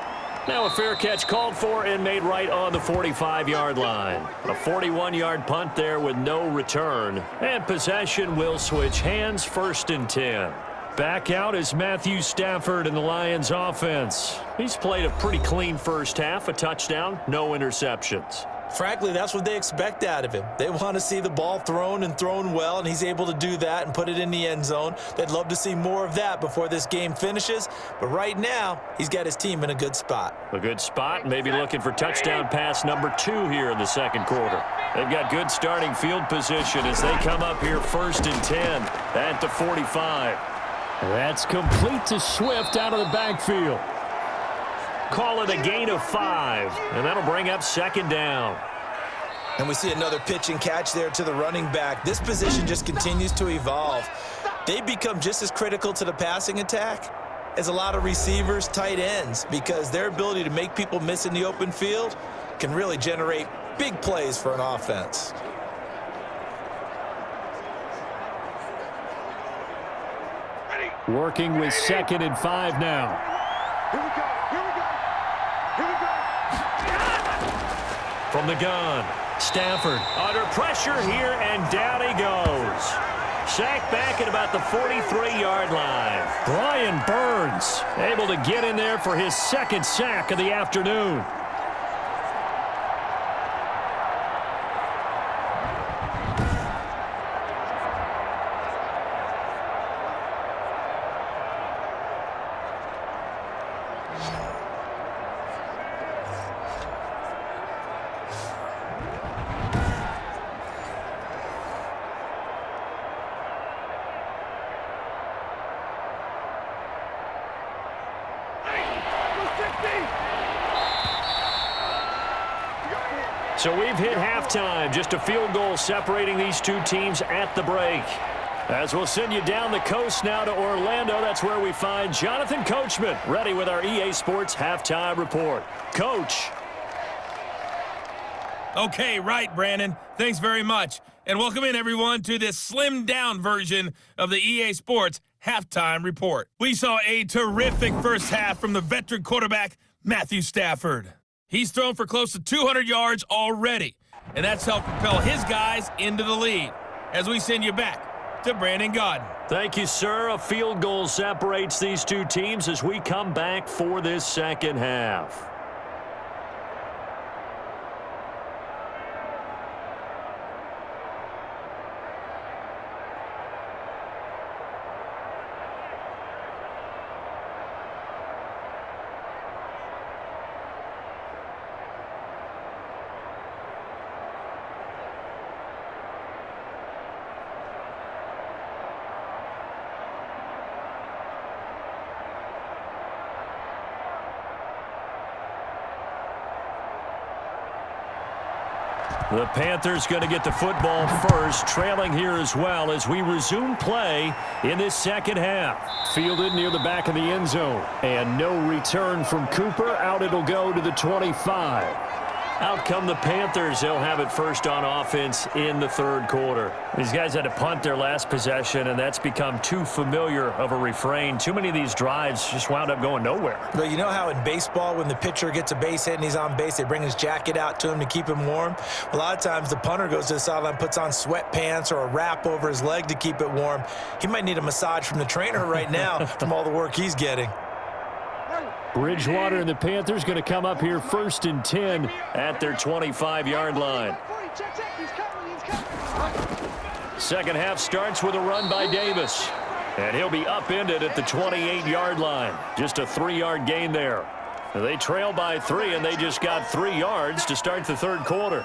Now a fair catch called for and made right on the 45-yard line. A 41-yard punt there with no return. And possession will switch hands, 1st and 10. Back out is Matthew Stafford in the Lions offense. He's played a pretty clean first half, a touchdown, no interceptions.
Frankly, that's what they expect out of him. They want to see the ball thrown and thrown well, and he's able to do that and put it in the end zone. They'd love to see more of that before this game finishes, but right now, he's got his team in a good spot.
A good spot, maybe looking for touchdown pass number 2 here in the second quarter. They've got good starting field position as they come up here 1st and 10 at the 45. That's complete to Swift out of the backfield. Call it a gain of 5, and that'll bring up 2nd down.
And we see another pitch and catch there to the running back. This position just continues to evolve. They become just as critical to the passing attack as a lot of receivers, tight ends, because their ability to make people miss in the open field can really generate big plays for an offense.
Working with 2nd and 5 now.
Here we go. Here we go. Here we go.
From the gun, Stafford under pressure here, and down he goes. Sacked back at about the 43-yard line. Brian Burns able to get in there for his 2nd sack of the afternoon. So we've hit halftime. Just a field goal separating these two teams at the break. As we'll send you down the coast now to Orlando, that's where we find Jonathan Coachman, ready with our EA Sports Halftime Report. Coach.
Okay, right, Brandon. Thanks very much. And welcome in, everyone, to this slimmed-down version of the EA Sports Halftime Report. We saw a terrific first half from the veteran quarterback, Matthew Stafford. He's thrown for close to 200 yards already, and that's helped propel his guys into the lead. As we send you back to Brandon Gaudin.
Thank you, sir. A field goal separates these two teams as we come back for this second half. The Panthers going to get the football first, trailing here as well as we resume play in this second half. Fielded near the back of the end zone. And no return from Cooper. Out it'll go to the 25. Out come the Panthers. They'll have it first on offense in the third quarter. These guys had to punt their last possession, and that's become too familiar of a refrain. Too many of these drives just wound up going nowhere.
But you know how in baseball, when the pitcher gets a base hit and he's on base, they bring his jacket out to him to keep him warm? A lot of times the punter goes to the sideline, puts on sweatpants or a wrap over his leg to keep it warm. He might need a massage from the trainer right now from all the work he's getting.
Bridgewater and the Panthers going to come up here 1st and 10 at their 25-yard line. Second half starts with a run by Davis. And he'll be upended at the 28-yard line. Just a 3-yard gain there. They trail by 3, and they just got 3 yards to start the third quarter.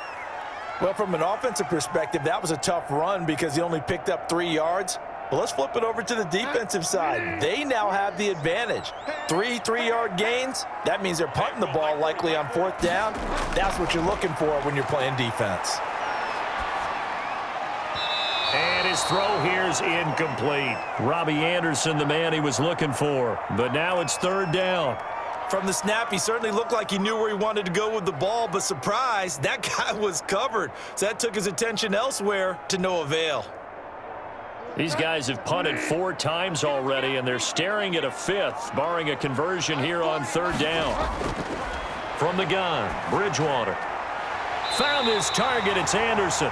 Well, from an offensive perspective, that was a tough run because he only picked up 3 yards. Well, let's flip it over to the defensive side. They now have the advantage. 3 3-yard gains, that means they're punting the ball likely on 4th down. That's what you're looking for when you're playing defense.
And his throw here's incomplete. Robbie Anderson, the man he was looking for. But now it's 3rd down.
From the snap, he certainly looked like he knew where he wanted to go with the ball, but surprise, that guy was covered. So that took his attention elsewhere to no avail.
These guys have punted 4 times already, and they're staring at a 5th, barring a conversion here on 3rd down. From the gun, Bridgewater. Found his target, it's Anderson.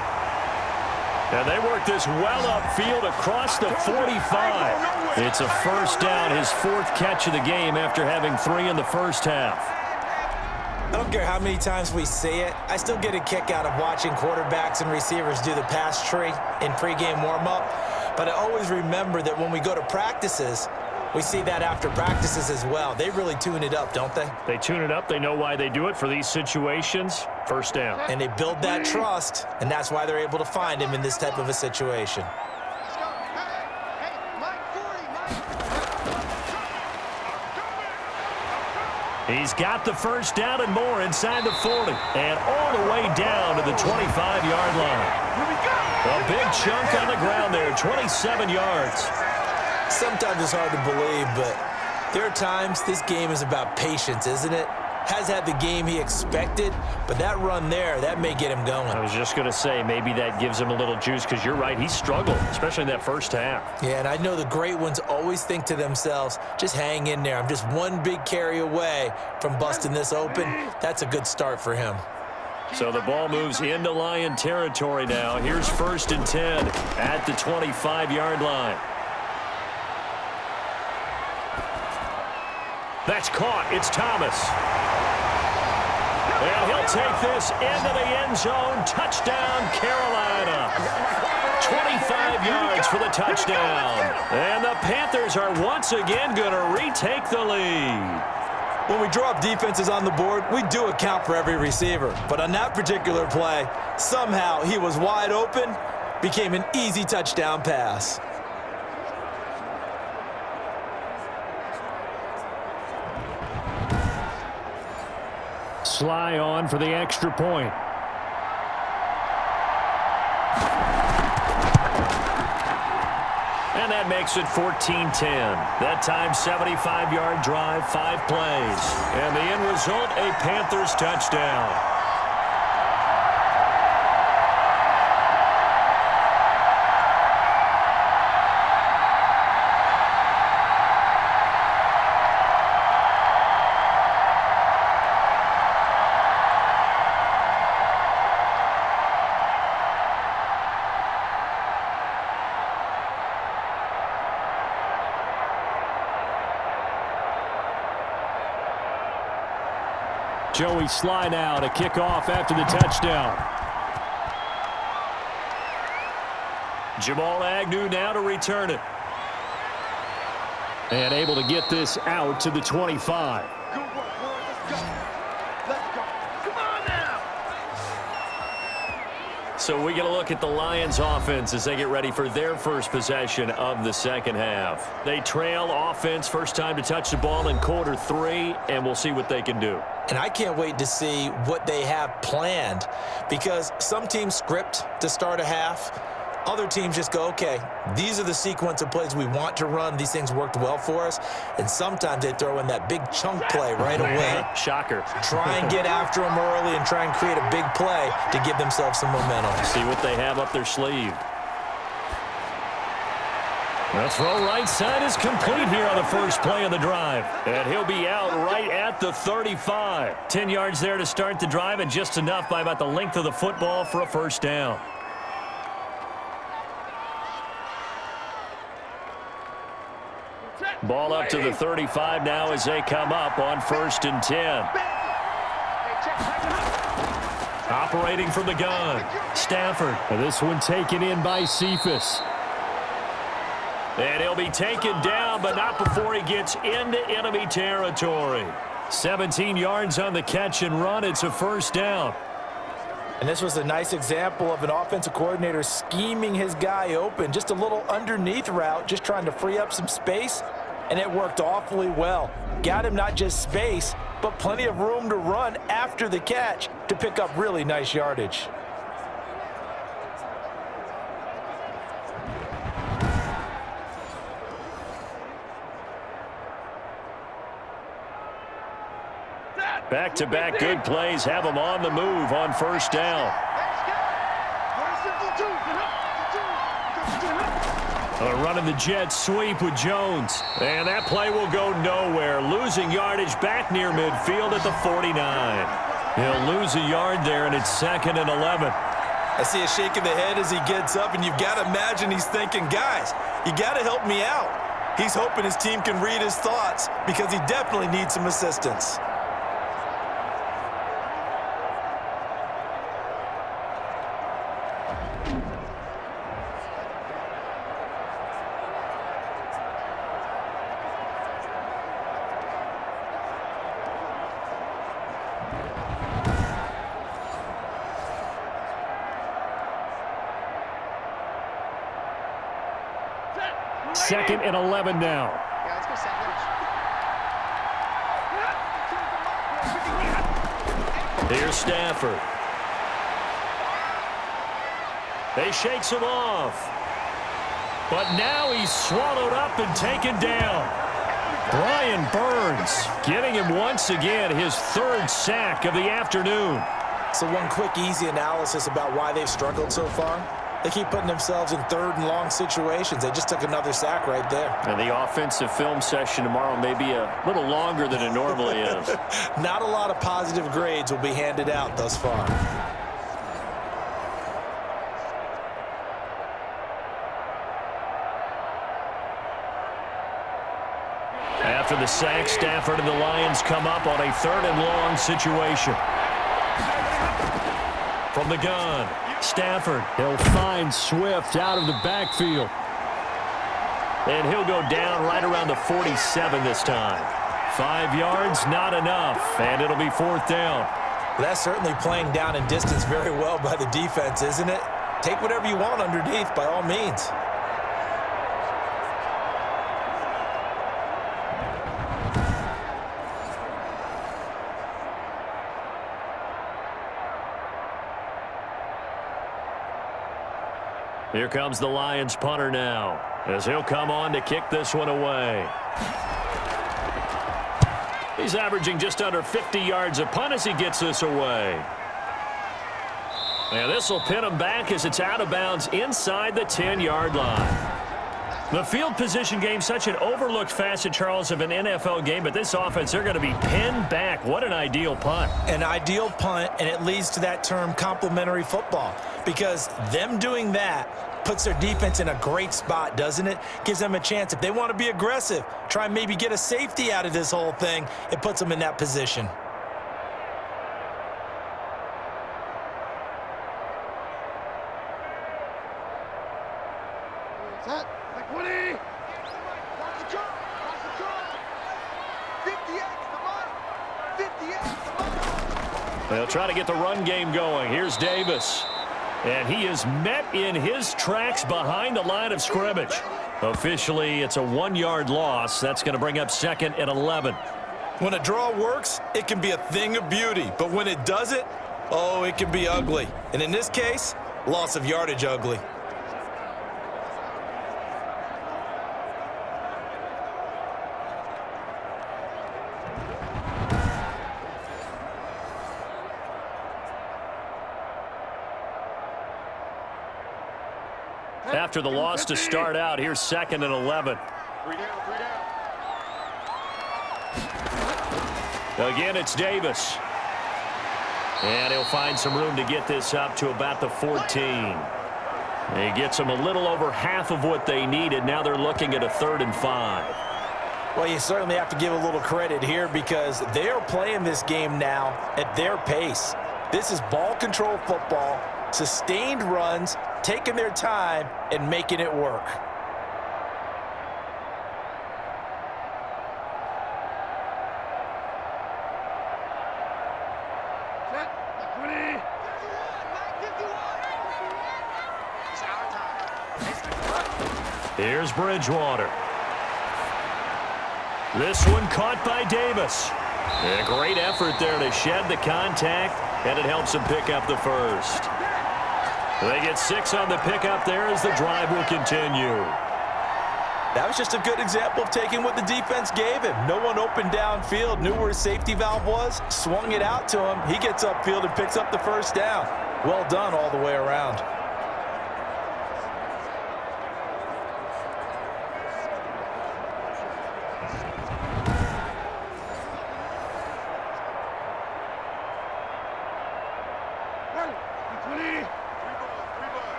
And they work this well upfield across the 45. It's a 1st down, his 4th catch of the game after having 3 in the first half.
I don't care how many times we see it. I still get a kick out of watching quarterbacks and receivers do the pass tree in pregame warm-up. But I always remember that when we go to practices, we see that after practices as well. They really tune it up, don't they?
They tune it up. They know why they do it for these situations. 1st down.
And they build that trust, and that's why they're able to find him in this type of a situation.
He's got the 1st down and more inside the 40. And all the way down to the 25-yard line. A big chunk on the ground there, 27 yards.
Sometimes it's hard to believe, but there are times this game is about patience, isn't it? Has had the game he expected, but that run there, that may get him going.
I was just going to say, maybe that gives him a little juice, because you're right, he struggled, especially in that first half.
Yeah, and I know the great ones always think to themselves, just hang in there. I'm just one big carry away from busting this open. That's a good start for him.
So the ball moves into Lion territory now. Here's 1st and 10 at the 25-yard line. That's caught. It's Thomas. And he'll take this into the end zone. Touchdown, Carolina. 25 yards for the touchdown. And the Panthers are once again going to retake the lead.
When we draw up defenses on the board, we do account for every receiver. But on that particular play, somehow he was wide open, became an easy touchdown pass.
Sly on for the extra point. And that makes it 14-10. That time, 75-yard drive, 5 plays. And the end result, a Panthers touchdown. Joey Sly now to kick off after the touchdown. Jamal Agnew now to return it. And able to get this out to the 25.
Good work, boys. Let's go. Let's go. Come on now.
So we get a look at the Lions offense as they get ready for their first possession of the second half. They trail offense, first time to touch the ball in quarter 3, and we'll see what they can do.
And I can't wait to see what they have planned, because some teams script to start a half. Other teams just go, okay, these are the sequence of plays we want to run. These things worked well for us. And sometimes they throw in that big chunk play right away.
Shocker.
Try and get after them early and try and create a big play to give themselves some momentum.
See what they have up their sleeve. The throw right side is complete here on the first play of the drive. And he'll be out right at the 35. 10 yards there to start the drive, and just enough by about the length of the football for a first down. Ball up to the 35 now as they come up on 1st and 10. Operating from the gun. Stafford. And this one taken in by Cephas. And he'll be taken down, but not before he gets into enemy territory. 17 yards on the catch and run. It's a first down.
And this was a nice example of an offensive coordinator scheming his guy open. Just a little underneath route, just trying to free up some space, and it worked awfully well. Got him not just space, but plenty of room to run after the catch to pick up really nice yardage.
Back-to-back good plays have them on the move on first down. Running the jet sweep with Jones. And that play will go nowhere. Losing yardage back near midfield at the 49. He'll lose a yard there, and it's 2nd and 11.
I see a shake of the head as he gets up, and you've got to imagine he's thinking, guys, you got to help me out. He's hoping his team can read his thoughts because he definitely needs some assistance.
Second and 11 now.
Yeah, let's go sandwich.
Here's Stafford. They shakes him off. But now he's swallowed up and taken down. Brian Burns getting him once again his 3rd sack of the afternoon.
So one quick, easy analysis about why they've struggled so far. They keep putting themselves in 3rd and long situations. They just took another sack right there.
And the offensive film session tomorrow may be a little longer than it normally is.
Not a lot of positive grades will be handed out thus far.
After the sack, Stafford and the Lions come up on a 3rd and long situation. From the gun, Stafford. He'll find Swift out of the backfield. And he'll go down right around the 47 this time. 5 yards, not enough, and it'll be 4th down.
Well, that's certainly playing down in distance very well by the defense, isn't it? Take whatever you want underneath, by all means.
Here comes the Lions punter now, as he'll come on to kick this one away. He's averaging just under 50 yards a punt as he gets this away. And this will pin him back as it's out of bounds inside the 10-yard line. The field position game, such an overlooked facet, Charles, of an NFL game, but this offense, they're going to be pinned back. What an ideal punt.
An ideal punt, and it leads to that term complementary football, because them doing that puts their defense in a great spot, doesn't it? Gives them a chance. If they want to be aggressive, try and maybe get a safety out of this whole thing, it puts them in that position.
Set. Like 20. Watch the jump. Watch the jump. 58 the mark. 58 the mark.
They'll try to get the run game going. Here's Davis. And he is met in his tracks behind the line of scrimmage. Officially, it's a 1-yard loss. That's going to bring up 2nd and 11.
When a draw works, it can be a thing of beauty. But when it doesn't, oh, it can be ugly. And in this case, loss of yardage ugly.
After the loss to start out, here's 2nd and 11.
3 down, 3 down.
Again, it's Davis. And he'll find some room to get this up to about the 14. He gets them a little over half of what they needed. Now they're looking at a 3rd and 5.
Well, you certainly have to give a little credit here because they are playing this game now at their pace. This is ball control football, sustained runs, taking their time, and making it work.
Set. 20. 51. It's our time.
Here's Bridgewater. This one caught by Davis. A great effort there to shed the contact, and it helps him pick up the first. They get 6 on the pickup there as the drive will continue.
That was just a good example of taking what the defense gave him. No one open downfield, knew where his safety valve was, swung it out to him. He gets upfield and picks up the first down. Well done all the way around.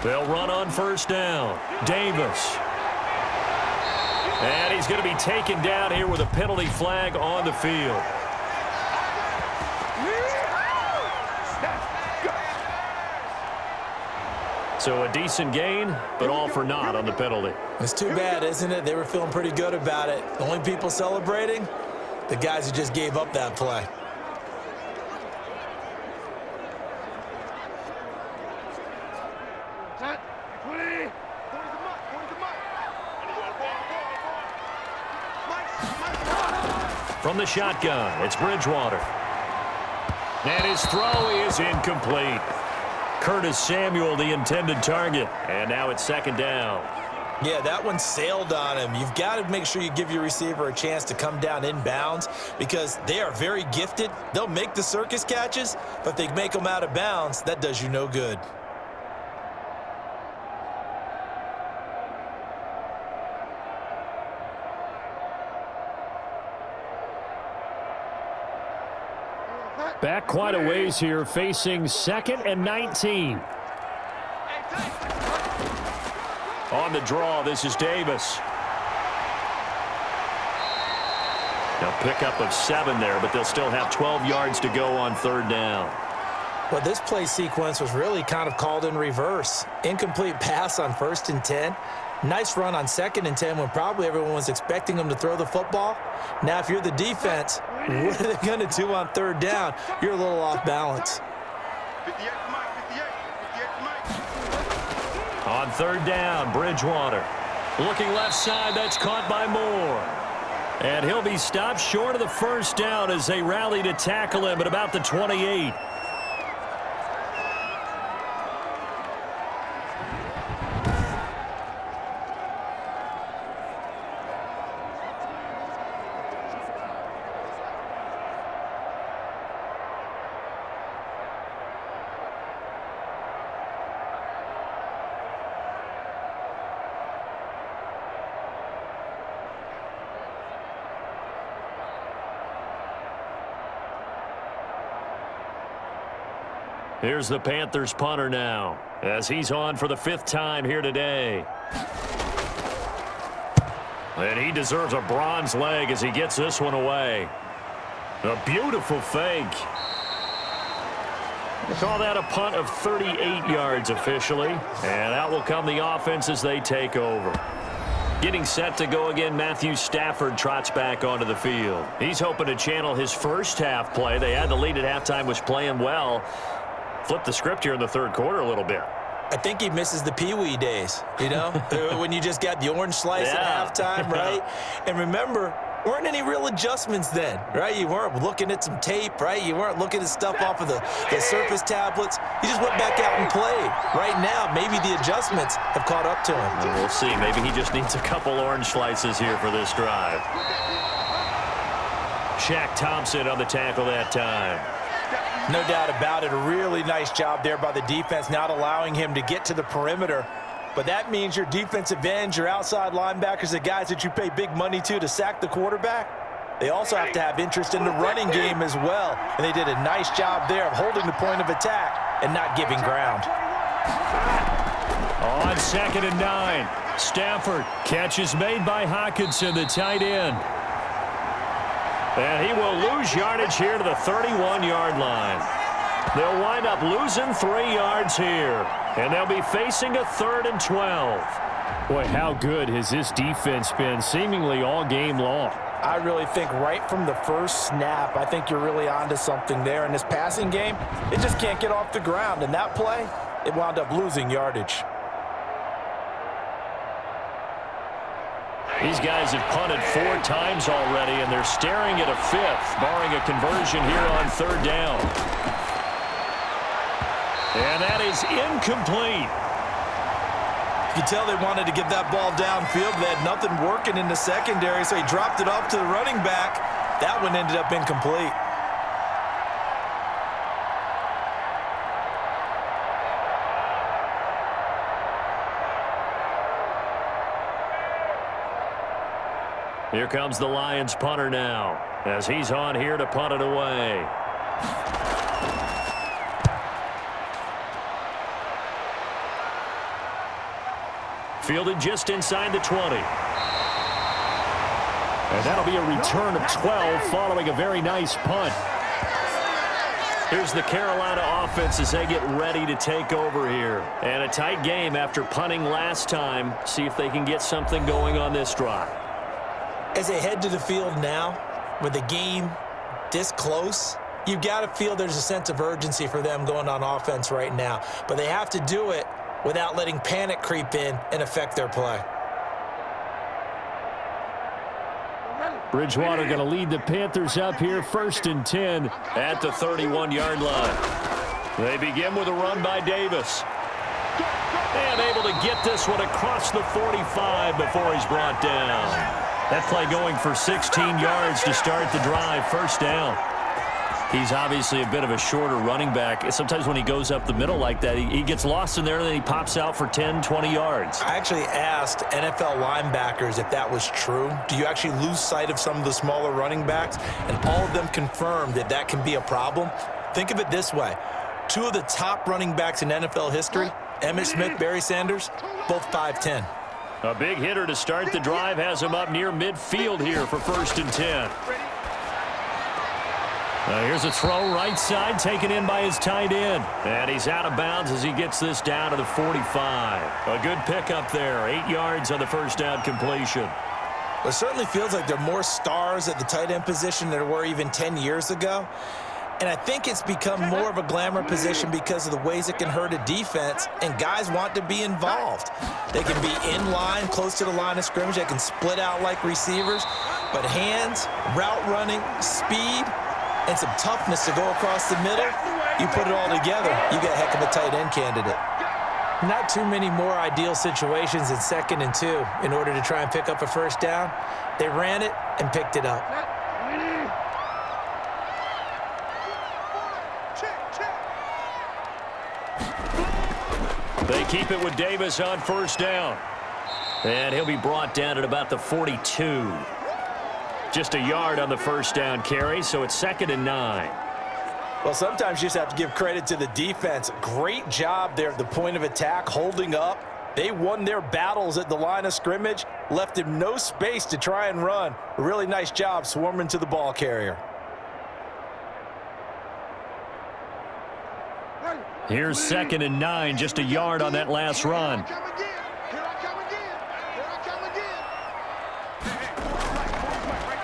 They'll run on first down. Davis. And he's going to be taken down here with a penalty flag on the field. So a decent gain, but all for naught on the penalty.
It's too bad, isn't it? They were feeling pretty good about it. The only people celebrating, the guys who just gave up that play.
From the shotgun, it's Bridgewater. And his throw is incomplete. Curtis Samuel, the intended target. And now it's second down.
Yeah, that one sailed on him. You've got to make sure you give your receiver a chance to come down inbounds because they are very gifted. They'll make the circus catches, but if they make them out of bounds, that does you no good.
Back quite a ways here, facing 2nd and 19. On the draw, this is Davis. Now pickup of 7 there, but they'll still have 12 yards to go on third down.
Well, this play sequence was really kind of called in reverse. Incomplete pass on 1st and 10. Nice run on 2nd and 10 when probably everyone was expecting them to throw the football. Now, if you're the defense, what are they going to do on third down? You're a little off balance.
58 to Mike, 58 to Mike.
On third down, Bridgewater. Looking left side, that's caught by Moore. And he'll be stopped short of the first down as they rally to tackle him at about the 28. Here's the Panthers punter now, as he's on for the 5th time here today. And he deserves a bronze leg as he gets this one away. A beautiful fake. They call that a punt of 38 yards officially. And out will come the offense as they take over. Getting set to go again, Matthew Stafford trots back onto the field. He's hoping to channel his first half play. They had the lead at halftime, was playing well. Flip the script here in the third quarter a little bit.
I think he misses the Pee-wee days, you know, when you just got the orange slice at halftime, right? And remember, weren't any real adjustments then, right? You weren't looking at some tape, right? You weren't looking at stuff off of the surface tablets. You just went back out and played. Right now, maybe the adjustments have caught up to him.
And we'll see. Maybe he just needs a couple orange slices here for this drive. Shaq Thompson on the tackle that time.
No doubt about it. A really nice job there by the defense, not allowing him to get to the perimeter. But that means your defensive ends, your outside linebackers, the guys that you pay big money to sack the quarterback, they also have to have interest in the running game as well. And they did a nice job there of holding the point of attack and not giving ground.
On 2nd and 9, Stafford. Catch is made by Hawkinson, the tight end. And he will lose yardage here to the 31-yard line. They'll wind up losing 3 yards here. And they'll be facing a 3rd and 12.
Boy, how good has this defense been seemingly all game long?
I really think right from the first snap, I think you're really onto something there. In this passing game, it just can't get off the ground. And that play, it wound up losing yardage.
These guys have punted 4 times already, and they're staring at a 5th, barring a conversion here on 3rd down. And that is incomplete.
You can tell they wanted to get that ball downfield, but they had nothing working in the secondary, so he dropped it off to the running back. That one ended up incomplete.
Here comes the Lions punter now, as he's on here to punt it away. Fielded just inside the 20.
And that'll be a return of 12 following a very nice punt.
Here's the Carolina offense as they get ready to take over here. And a tight game after punting last time. See if they can get something going on this drive.
As they head to the field now, with the game this close, you've got to feel there's a sense of urgency for them going on offense right now. But they have to do it without letting panic creep in and affect their play.
Bridgewater going to lead the Panthers up here, 1st and 10
at the 31-yard line. They begin with a run by Davis. And able to get this one across the 45 before he's brought down. That play going for 16 yards to start the drive, 1st down. He's obviously a bit of a shorter running back. Sometimes when he goes up the middle like that, he gets lost in there, and then he pops out for 10, 20 yards.
I actually asked NFL linebackers if that was true. Do you actually lose sight of some of the smaller running backs? And all of them confirmed that that can be a problem. Think of it this way. 2 of the top running backs in NFL history, Emmitt Smith, Barry Sanders, both 5'10".
A big hitter to start the drive has him up near midfield here for 1st and 10. Here's a throw right side taken in by his tight end. And he's out of bounds as he gets this down to the 45. A good pickup there. 8 yards on the 1st down completion.
Well, it certainly feels like there are more stars at the tight end position than there were even 10 years ago. And I think it's become more of a glamour position because of the ways it can hurt a defense, and guys want to be involved. They can be in line, close to the line of scrimmage. They can split out like receivers. But hands, route running, speed, and some toughness to go across the middle, you put it all together, you get a heck of a tight end candidate. Not too many more ideal situations in 2nd and 2 in order to try and pick up a 1st down. They ran it and picked it up.
They keep it with Davis on 1st down. And he'll be brought down at about the 42. Just a yard on the 1st down carry, so it's 2nd and 9.
Well, sometimes you just have to give credit to the defense. Great job there at the point of attack, holding up. They won their battles at the line of scrimmage, left him no space to try and run. A really nice job swarming to the ball carrier.
Here's 2nd and 9, just a yard on that last run.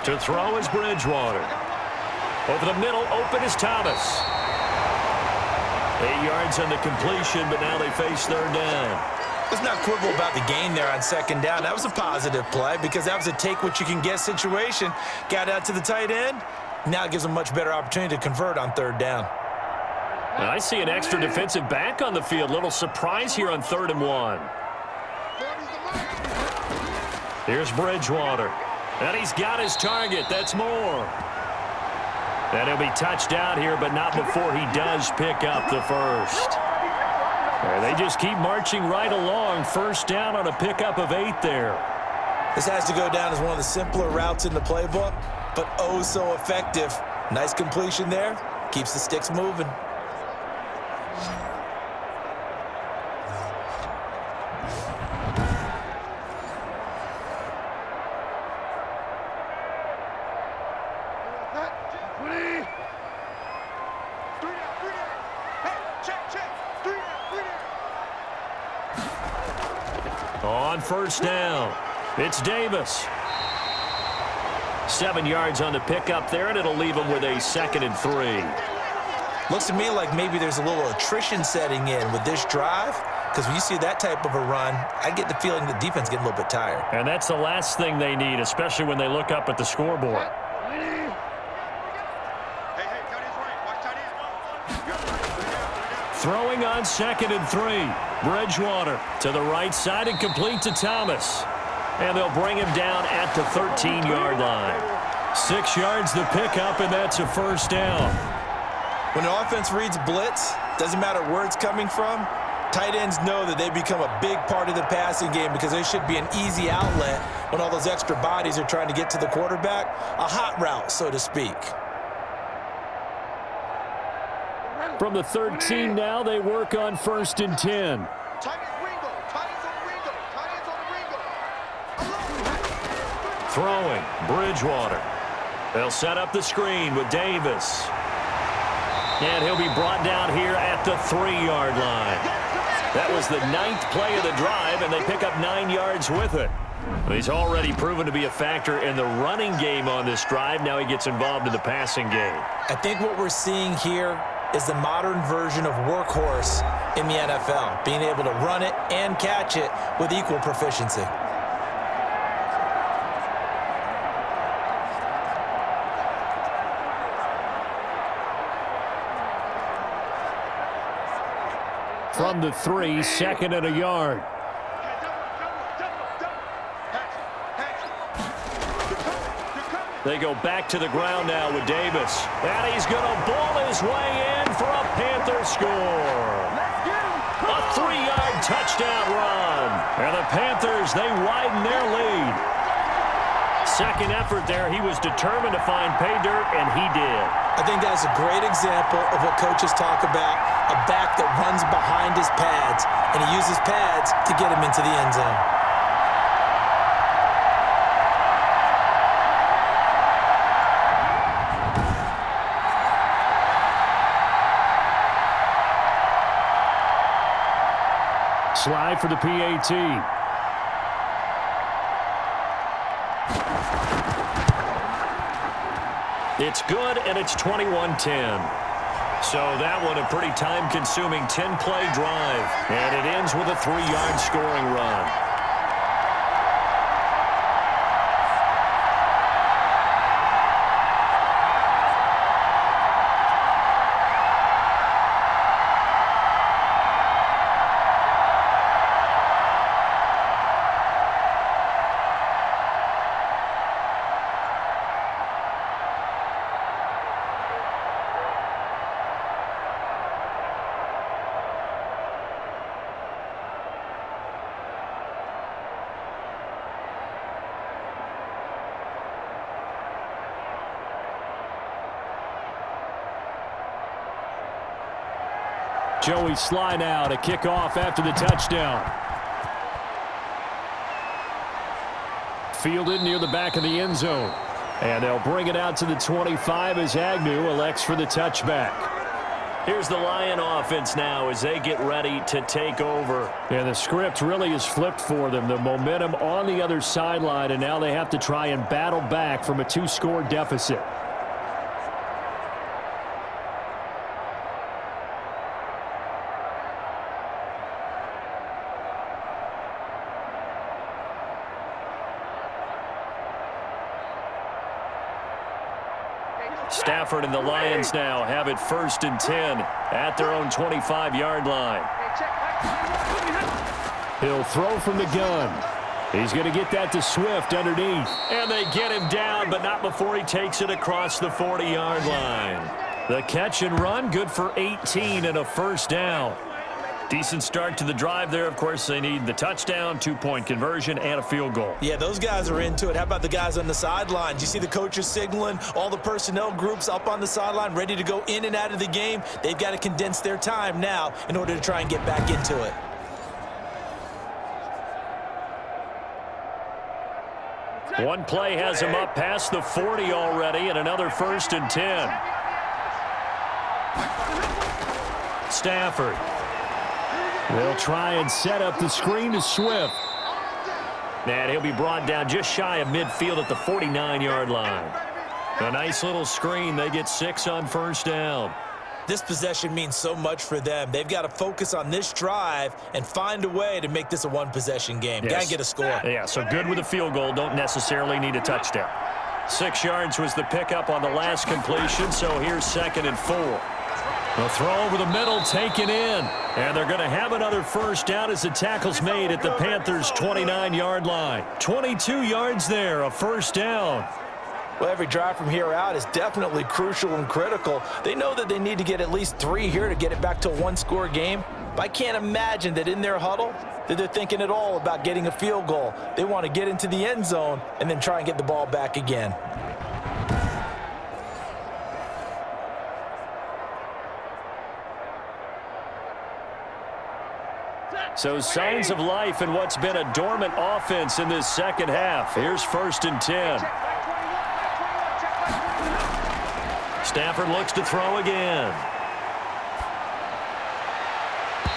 To throw is Bridgewater. Over the middle, open is Thomas. 8 yards on the completion, but now they face 3rd down.
Let's not quibble about the gain there on 2nd down. That was a positive play because that was a take-what-you-can-get situation. Got out to the tight end. Now it gives them a much better opportunity to convert on 3rd down.
I see an extra defensive back on the field. Little surprise here on 3rd and 1. Here's Bridgewater. And he's got his target. That's more. And he'll be touched out here, but not before he does pick up the 1st. And they just keep marching right along. 1st down on a pickup of 8 there.
This has to go down as one of the simpler routes in the playbook, but oh so effective. Nice completion there. Keeps the sticks moving.
On first down, it's Davis. 7 yards on the pickup there, and it'll leave him with a 2nd and 3.
Looks to me like maybe there's a little attrition setting in with this drive, because when you see that type of a run, I get the feeling the defense getting a little bit tired.
And that's the last thing they need, especially when they look up at the scoreboard. Throwing on 2nd and 3. Bridgewater to the right side and complete to Thomas. And they'll bring him down at the 13-yard line. 6 yards the pickup, and that's a first down.
When the offense reads blitz, doesn't matter where it's coming from, tight ends know that they become a big part of the passing game because they should be an easy outlet when all those extra bodies are trying to get to the quarterback. A hot route, so to speak.
From the 13 now, they work on 1st and 10.
Throwing, Bridgewater. They'll set up the screen with Davis. And he'll be brought down here at the 3-yard line. That was the 9th play of the drive, and they pick up 9 yards with it. He's already proven to be a factor in the running game on this drive. Now he gets involved in the passing game.
I think what we're seeing here is the modern version of workhorse in the NFL, being able to run it and catch it with equal proficiency.
From the 3, 2nd and a yard.
They go back to the ground now with Davis. And he's going to ball his way in for a Panther score. A 3-yard touchdown run. And the Panthers, they widen their lead. Second effort there, he was determined to find pay dirt, and he did.
I think that's a great example of what coaches talk about, a back that runs behind his pads, and he uses pads to get him into the end zone.
Slide for the PAT.
It's good, and it's 21-10. So that one a pretty time-consuming 10-play drive. And it ends with a 3-yard scoring run.
Joey Sly now to kick off after the touchdown. Fielded near the back of the end zone. And they'll bring it out to the 25 as Agnew elects for the touchback.
Here's the Lion offense now as they get ready to take over.
And the script really is flipped for them. The momentum on the other sideline, and now they have to try and battle back from a 2-score deficit.
Stafford and the Lions now have it 1st and 10 at their own 25-yard line.
He'll throw from the gun. He's going to get that to Swift underneath.
And they get him down, but not before he takes it across the 40-yard line. The catch and run, good for 18 and a first down. Decent start to the drive there. Of course, they need the touchdown, 2-point conversion, and a field goal.
Yeah, those guys are into it. How about the guys on the sidelines? You see the coaches signaling, all the personnel groups up on the sideline ready to go in and out of the game. They've got to condense their time now in order to try and get back into it.
One play has him up past the 40 already, and another 1st and 10. Stafford.
They'll try and set up the screen to Swift.
And he'll be brought down just shy of midfield at the 49-yard line. A nice little screen. They get 6 on first down.
This possession means so much for them. They've got to focus on this drive and find a way to make this a one-possession game.
Yes.
Got to get a score.
Yeah, so good with a field goal. Don't necessarily need a touchdown. 6 yards was the pickup on the last completion, so here's 2nd and 4. The throw over the middle taken in. And they're going to have another first down as the tackle's made at the Panthers' 29-yard line. 22 yards there, a first down.
Well, every drive from here out is definitely crucial and critical. They know that they need to get at least 3 here to get it back to a one-score game. But I can't imagine that in their huddle that they're thinking at all about getting a field goal. They want to get into the end zone and then try and get the ball back again.
So signs of life in what's been a dormant offense in this second half. Here's 1st and 10. Stafford looks to throw again.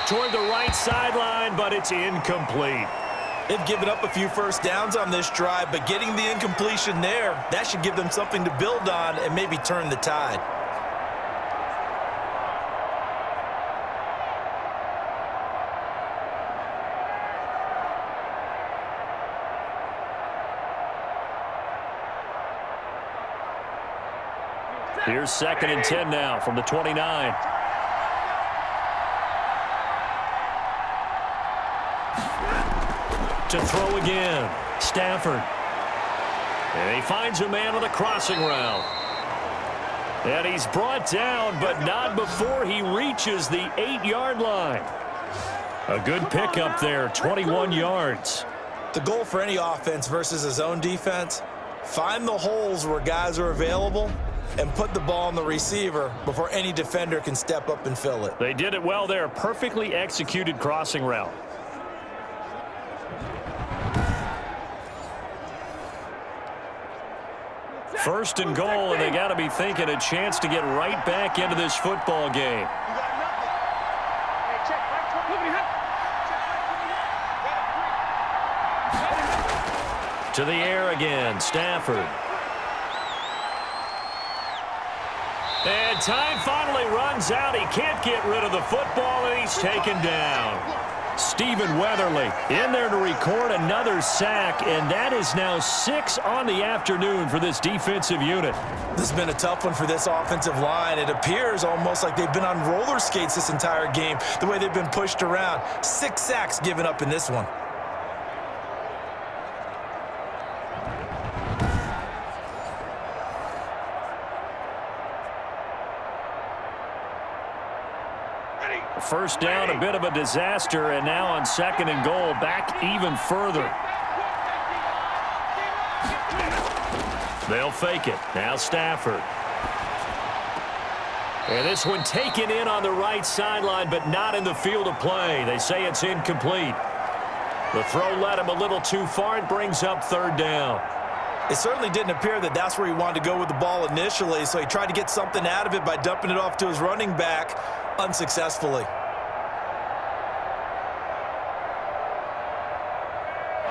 Toward the right sideline, but it's incomplete.
They've given up a few first downs on this drive, but getting the incompletion there, that should give them something to build on and maybe turn the tide.
Here's 2nd and 10 now from the 29. To throw again. Stafford. And he finds a man on the crossing route. And he's brought down, but not before he reaches the 8-yard line. A good pickup there, 21 yards.
The goal for any offense versus a zone defense, find the holes where guys are available and put the ball on the receiver before any defender can step up and fill it.
They did it well there. Perfectly executed crossing route. First and goal, and they got to be thinking a chance to get right back into this football game. To the air again, Stafford. And time finally runs out. He can't get rid of the football, and he's taken down. Stephen Weatherly in there to record another sack, and that is now 6 on the afternoon for this defensive unit.
This has been a tough one for this offensive line. It appears almost like they've been on roller skates this entire game, the way they've been pushed around. 6 sacks given up in this one.
First down, a bit of a disaster, and now on 2nd and goal, back even further. They'll fake it. Now Stafford. And this one taken in on the right sideline, but not in the field of play. They say it's incomplete. The throw led him a little too far. It brings up 3rd down.
It certainly didn't appear that that's where he wanted to go with the ball initially, so he tried to get something out of it by dumping it off to his running back unsuccessfully.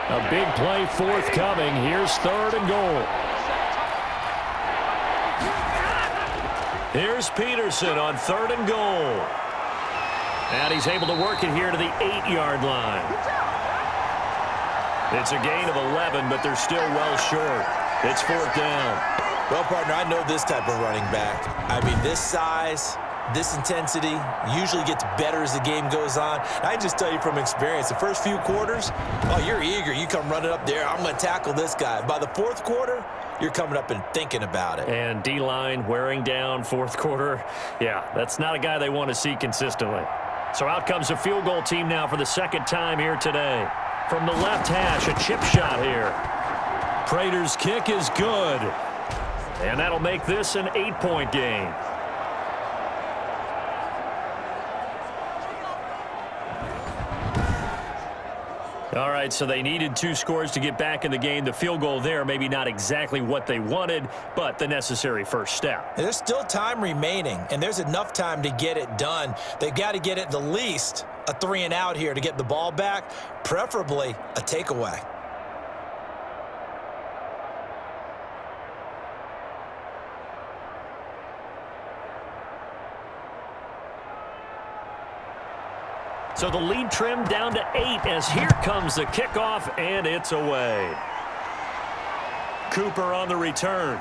A big play forthcoming. Here's 3rd and goal. Here's Peterson on 3rd and goal. And he's able to work it here to the 8-yard line. It's a gain of 11, but they're still well short. It's 4th down.
Well, partner, I know this type of running back. I mean, this size, this intensity usually gets better as the game goes on. I just tell you from experience, the first few quarters, oh, you're eager. You come running up there, I'm going to tackle this guy. By the 4th quarter, you're coming up and thinking about it.
And D-line wearing down 4th quarter. Yeah, that's not a guy they want to see consistently. So out comes a field goal team now for the 2nd time here today. From the left hash, a chip shot here. Prater's kick is good. And that'll make this an 8-point game. All right, so they needed 2 scores to get back in the game. The field goal there, maybe not exactly what they wanted, but the necessary first step.
There's still time remaining, and there's enough time to get it done. They've got to get at the least a 3-and-out here to get the ball back, preferably a takeaway.
So the lead trimmed down to 8 as here comes the kickoff, and it's away. Cooper on the return.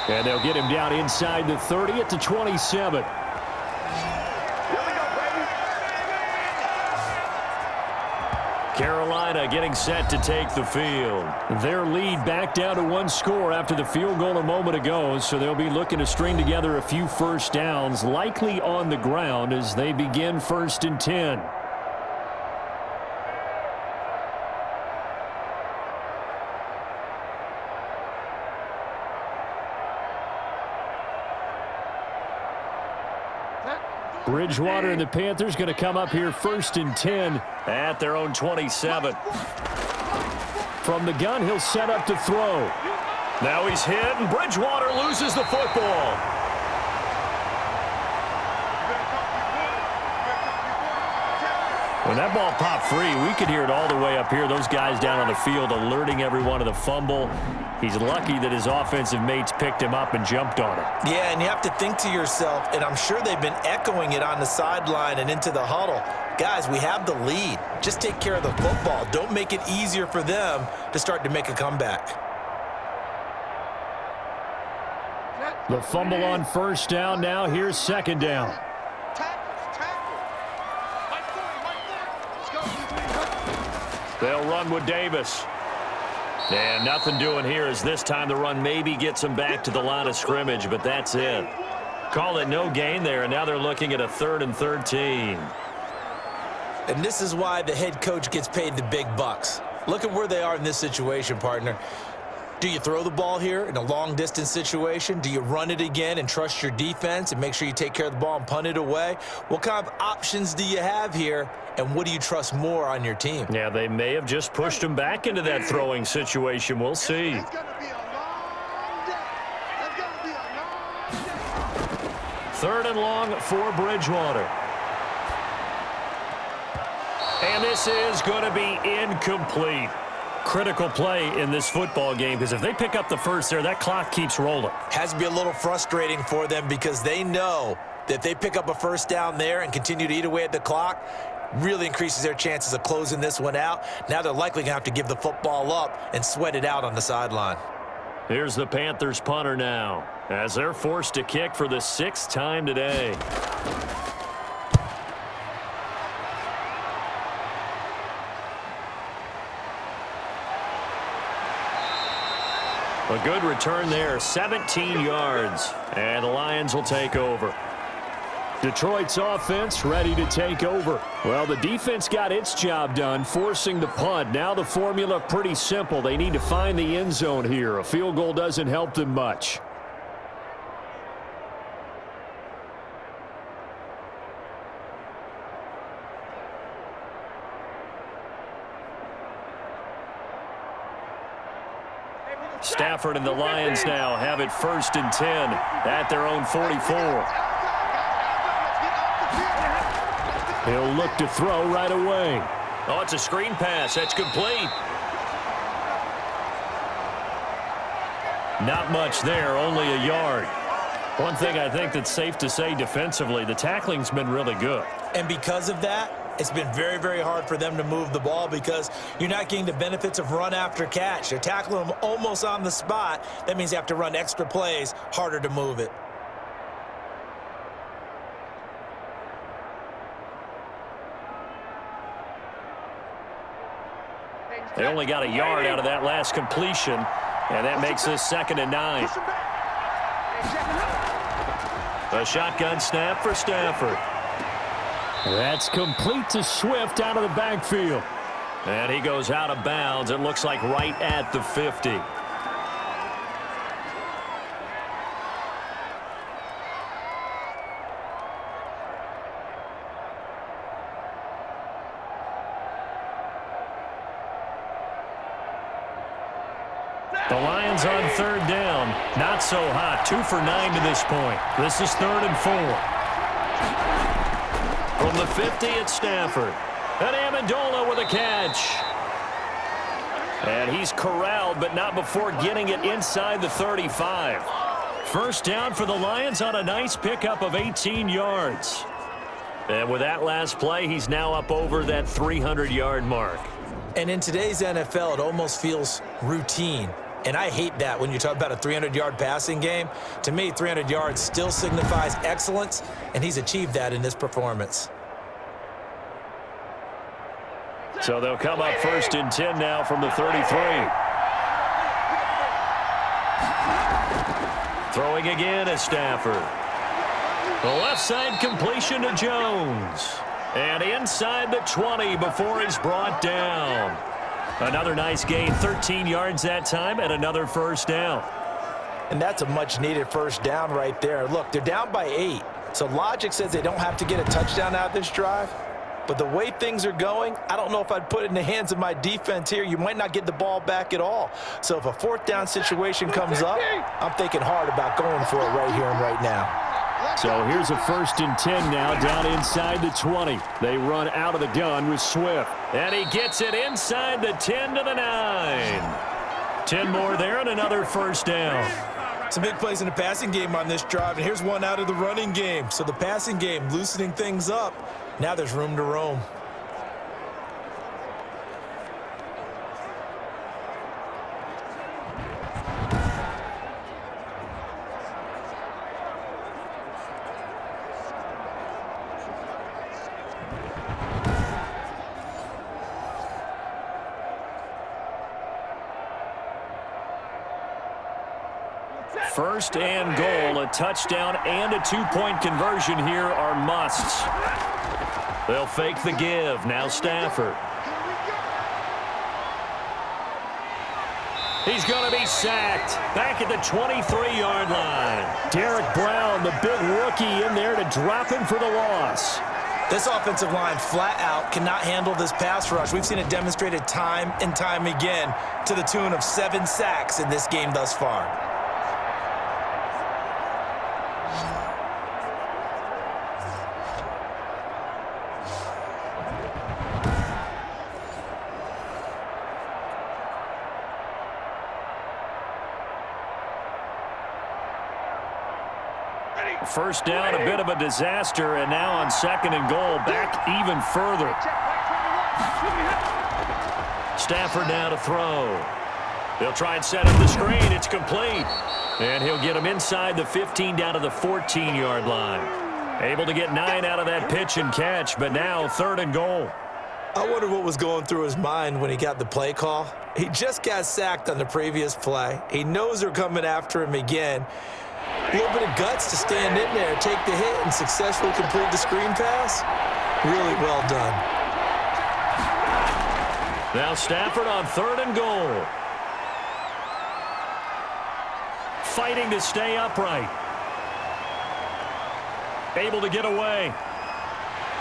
And they'll get him down inside the 30 at the 27. Carolina getting set to take the field. Their lead back down to 1 score after the field goal a moment ago, so they'll be looking to string together a few first downs, likely on the ground as they begin 1st and 10. Bridgewater and the Panthers going to come up here 1st and 10 at their own 27. From the gun, he'll set up to throw. Now he's hit, and Bridgewater loses the football. When that ball popped free, we could hear it all the way up here. Those guys down on the field alerting everyone of the fumble. He's lucky that his offensive mates picked him up and jumped on it.
Yeah, and you have to think to yourself, and I'm sure they've been echoing it on the sideline and into the huddle. Guys, we have the lead. Just take care of the football. Don't make it easier for them to start to make a comeback.
The fumble on 1st down. Now here's 2nd down.
They'll run with Davis. And nothing doing here as this time the run maybe gets them back to the line of scrimmage, but that's it. Call it no gain there, and now they're looking at a 3rd and 13.
And this is why the head coach gets paid the big bucks. Look at where they are in this situation, partner. Do you throw the ball here in a long-distance situation? Do you run it again and trust your defense and make sure you take care of the ball and punt it away? What kind of options do you have here, and what do you trust more on your team?
Yeah, they may have just pushed him back into that throwing situation. We'll see.
It's going to be a long day. It's going to be a long day.
3rd and long for Bridgewater. And this is going to be incomplete. Critical play in this football game because if they pick up the first there, that clock keeps rolling.
Has to be a little frustrating for them because they know that if they pick up a first down there and continue to eat away at the clock, really increases their chances of closing this one out. Now they're likely going to have to give the football up and sweat it out on the sideline.
Here's the Panthers punter now as they're forced to kick for the 6th time today. A good return there, 17 yards, and the Lions will take over.
Detroit's offense ready to take over. Well, the defense got its job done, forcing the punt. Now the formula pretty simple. They need to find the end zone here. A field goal doesn't help them much.
Stafford and the Lions now have it 1st and 10 at their own 44.
He'll look to throw right away.
Oh, it's a screen pass. That's complete. Not much there, only a yard. One thing I think that's safe to say defensively, the tackling's been really good.
And because of that, it's been very, very hard for them to move the ball because you're not getting the benefits of run after catch. They're tackling them almost on the spot. That means you have to run extra plays, harder to move it.
They only got a yard out of that last completion, and that makes this 2nd and 9. A shotgun snap for Stafford.
That's complete to Swift out of the backfield.
And he goes out of bounds. It looks like right at the 50. The Lions on 3rd down. Not so hot. 2 for 9 to this point. This is 3rd and 4. From the 50, it's Stafford. And Amendola with a catch. And he's corralled, but not before getting it inside the 35. 1st down for the Lions on a nice pickup of 18 yards. And with that last play, he's now up over that 300-yard mark.
And in today's NFL, it almost feels routine. And I hate that when you talk about a 300-yard passing game. To me, 300 yards still signifies excellence, and he's achieved that in this performance.
So they'll come up 1st and 10 now from the 33. Throwing again is Stafford. The left side completion to Jones. And inside the 20 before he's brought down. Another nice gain, 13 yards that time, and another first down.
And that's a much-needed first down right there. Look, they're down by 8. So logic says they don't have to get a touchdown out of this drive. But the way things are going, I don't know if I'd put it in the hands of my defense here. You might not get the ball back at all. So if a 4th down situation comes up, I'm thinking hard about going for it right here and right now.
So here's a 1st and 10 now down inside the 20. They run out of the gun with Swift.
And he gets it inside the 10 to the 9. 10 more there and another first down.
Some big plays in the passing game on this drive, and here's one out of the running game. So the passing game loosening things up. Now there's room to roam.
First and goal, a touchdown and a 2-point conversion here are musts. They'll fake the give. Now Stafford. He's going to be sacked. Back at the 23-yard line.
Derek Brown, the big rookie, in there to drop him for the loss.
This offensive line flat out cannot handle this pass rush. We've seen it demonstrated time and time again to the tune of 7 sacks in this game thus far.
First down, a bit of a disaster, and now on 2nd and goal, back even further. Stafford now to throw. They'll try and set up the screen. It's complete. And he'll get him inside the 15 down to the 14-yard line. Able to get 9 out of that pitch and catch, but now 3rd and goal.
I wonder what was going through his mind when he got the play call. He just got sacked on the previous play. He knows they're coming after him again. A little bit of guts to stand in there, take the hit, and successfully complete the screen pass. Really well done.
Now Stafford on 3rd and goal. Fighting to stay upright. Able to get away.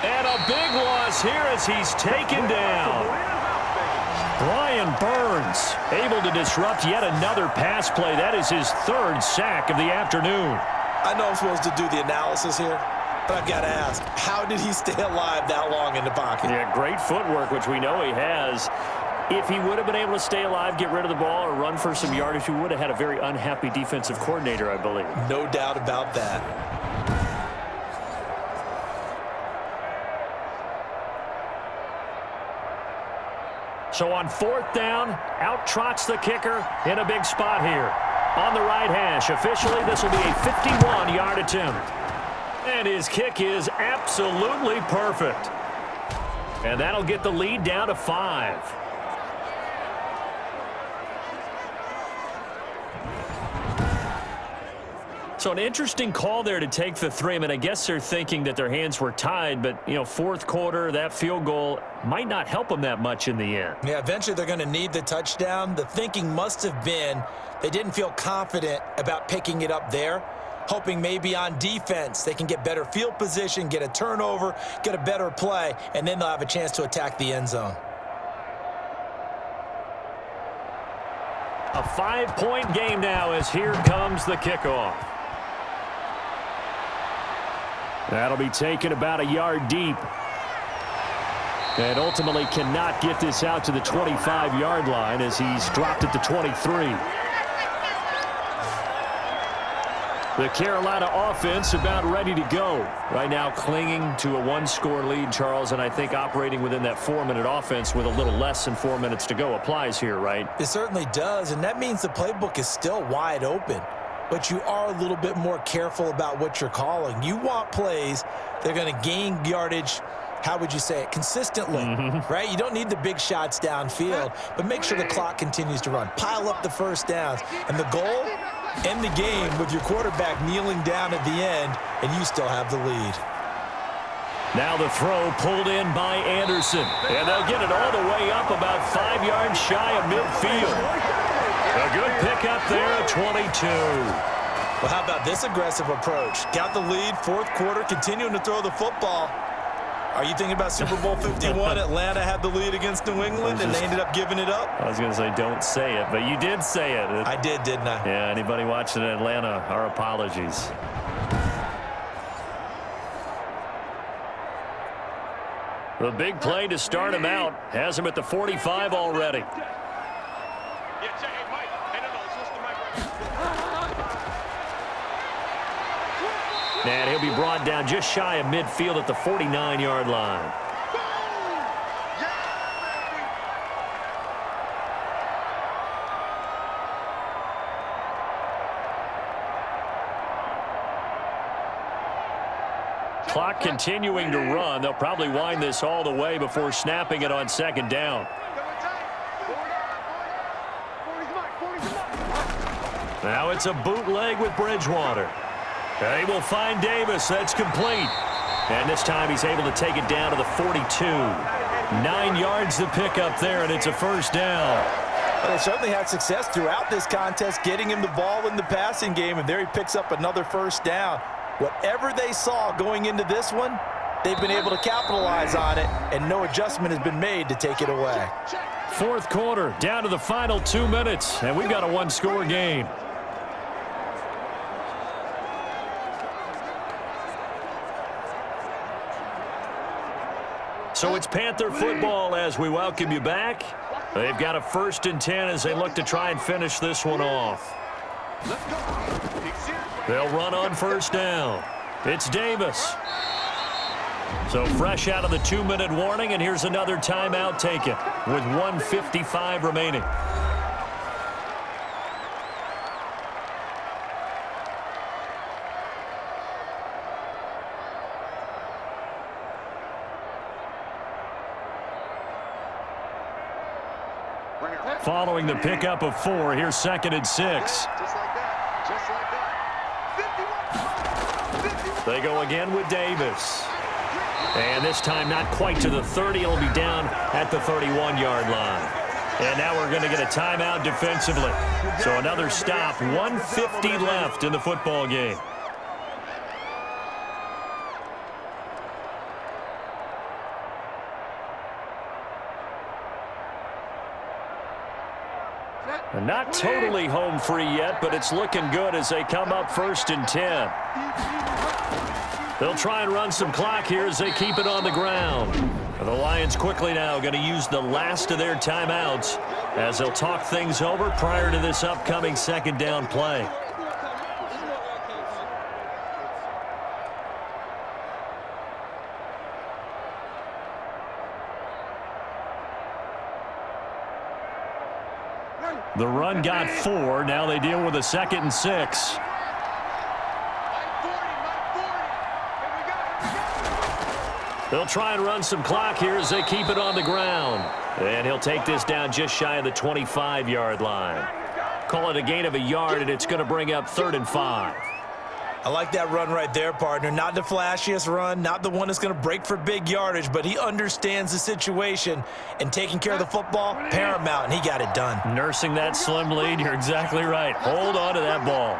And a big loss here as he's taken down. Brian Burns able to disrupt yet another pass play. That is his 3rd sack of the afternoon.
I know I'm supposed to do the analysis here, but I've got to ask, how did he stay alive that long in the pocket?
Yeah, great footwork, which we know he has. If he would have been able to stay alive, get rid of the ball, or run for some yardage, he would have had a very unhappy defensive coordinator, I believe.
No doubt about that.
So on 4th down, out trots the kicker in a big spot here. On the right hash, officially this will be a 51-yard attempt. And his kick is absolutely perfect. And that'll get the lead down to 5. So an interesting call there to take the 3. I mean, I guess they're thinking that their hands were tied, but, you know, 4th quarter, that field goal might not help them that much in the end.
Yeah, eventually they're going to need the touchdown. The thinking must have been they didn't feel confident about picking it up there, hoping maybe on defense they can get better field position, get a turnover, get a better play, and then they'll have a chance to attack the end zone.
A 5-point game now as here comes the kickoff.
That'll be taken about a yard deep. And ultimately cannot get this out to the 25-yard line as he's dropped at the 23. The Carolina offense about ready to go. Right now clinging to a one-score lead, Charles, and I think operating within that 4-minute offense with a little less than 4 minutes to go applies here, right?
It certainly does, and that means the playbook is still wide open. But you are a little bit more careful about what you're calling. You want plays that are going to gain yardage, how would you say it, consistently, right? You don't need the big shots downfield, but make sure the clock continues to run. Pile up the first downs. And the goal, end the game with your quarterback kneeling down at the end, and you still have the lead.
Now the throw pulled in by Anderson. And they'll get it all the way up about 5 yards shy of midfield. A good pickup there at 22.
Well, how about this aggressive approach? Got the lead, fourth quarter, continuing to throw the football. Are you thinking about Super Bowl 51? Atlanta had the lead against New England, and they ended up giving it up?
I was going to say don't say it, but you did say it.
I did, didn't I?
Yeah, anybody watching Atlanta, our apologies. The big play to start him out has him at the 45 already. And he'll be brought down just shy of midfield at the 49-yard line. Clock continuing to run. They'll probably wind this all the way before snapping it on second down. Now it's a bootleg with Bridgewater. They will find Davis. That's complete. And this time he's able to take it down to the 42. 9 yards to pick up there, and it's a first down.
Well, they certainly had success throughout this contest getting him the ball in the passing game, and there he picks up another first down. Whatever they saw going into this one, they've been able to capitalize on it, and no adjustment has been made to take it away.
Fourth quarter, down to the final 2 minutes, and we've got a one-score game. So it's Panther football as we welcome you back. They've got a 1st and 10 as they look to try and finish this one off. They'll run on first down. It's Davis. So fresh out of the 2-minute warning, and here's another timeout taken with 1:55 remaining. Following the pickup of 4, here's 2nd and 6.
Just like that. Just like that. 51.
They go again with Davis. And this time not quite to the 30. It'll be down at the 31-yard line. And now we're going to get a timeout defensively. So another stop. 1:50 left in the football game. And not totally home free yet, but it's looking good as they come up 1st and 10. They'll try and run some clock here as they keep it on the ground. The Lions quickly now going to use the last of their timeouts as they'll talk things over prior to this upcoming 2nd down play. The run got 4. Now they deal with a 2nd and 6. They'll try and run some clock here as they keep it on the ground. And he'll take this down just shy of the 25-yard line. Call it a gain of a yard, and it's going to bring up 3rd and 5.
I like that run right there, partner. Not the flashiest run, not the one that's going to break for big yardage, but he understands the situation, and taking care of the football, paramount, and he got it done.
Nursing that slim lead, you're exactly right. Hold on to that ball.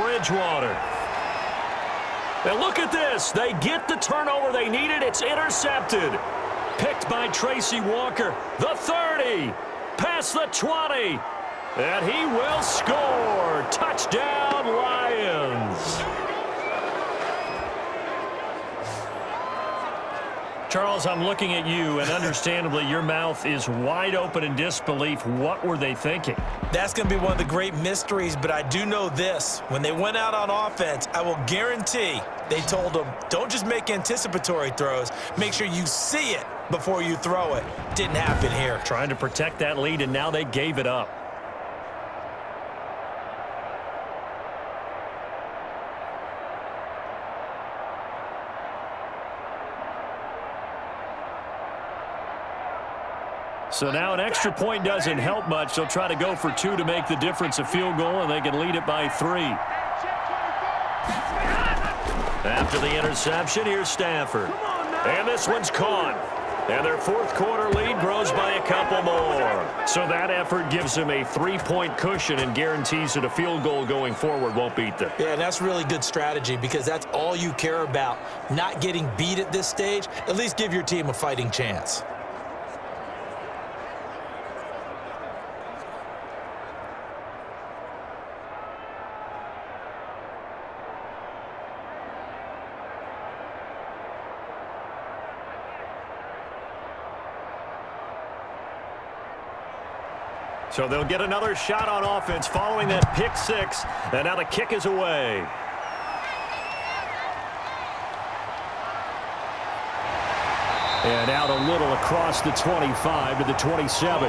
Bridgewater. And look at this. They get the turnover they needed. It's intercepted. Picked by Tracy Walker. The 30. Past the 20. And he will score. Touchdown, Lions.
Charles, I'm looking at you, and understandably, your mouth is wide open in disbelief. What were they thinking?
That's going to be one of the great mysteries, but I do know this. When they went out on offense, I will guarantee they told them, don't just make anticipatory throws. Make sure you see it before you throw it. Didn't happen here.
Trying to protect that lead, and now they gave it up. So now an extra point doesn't help much. They'll try to go for 2 to make the difference a field goal, and they can lead it by 3. After the interception, here's Stafford. And this one's caught. And their fourth quarter lead grows by a couple more. So that effort gives them a 3-point cushion and guarantees that a field goal going forward won't beat them.
Yeah, and that's really good strategy because that's all you care about. Not getting beat at this stage. At least give your team a fighting chance.
So they'll get another shot on offense following that pick 6. And now the kick is away. And out a little across the 25 to the 27.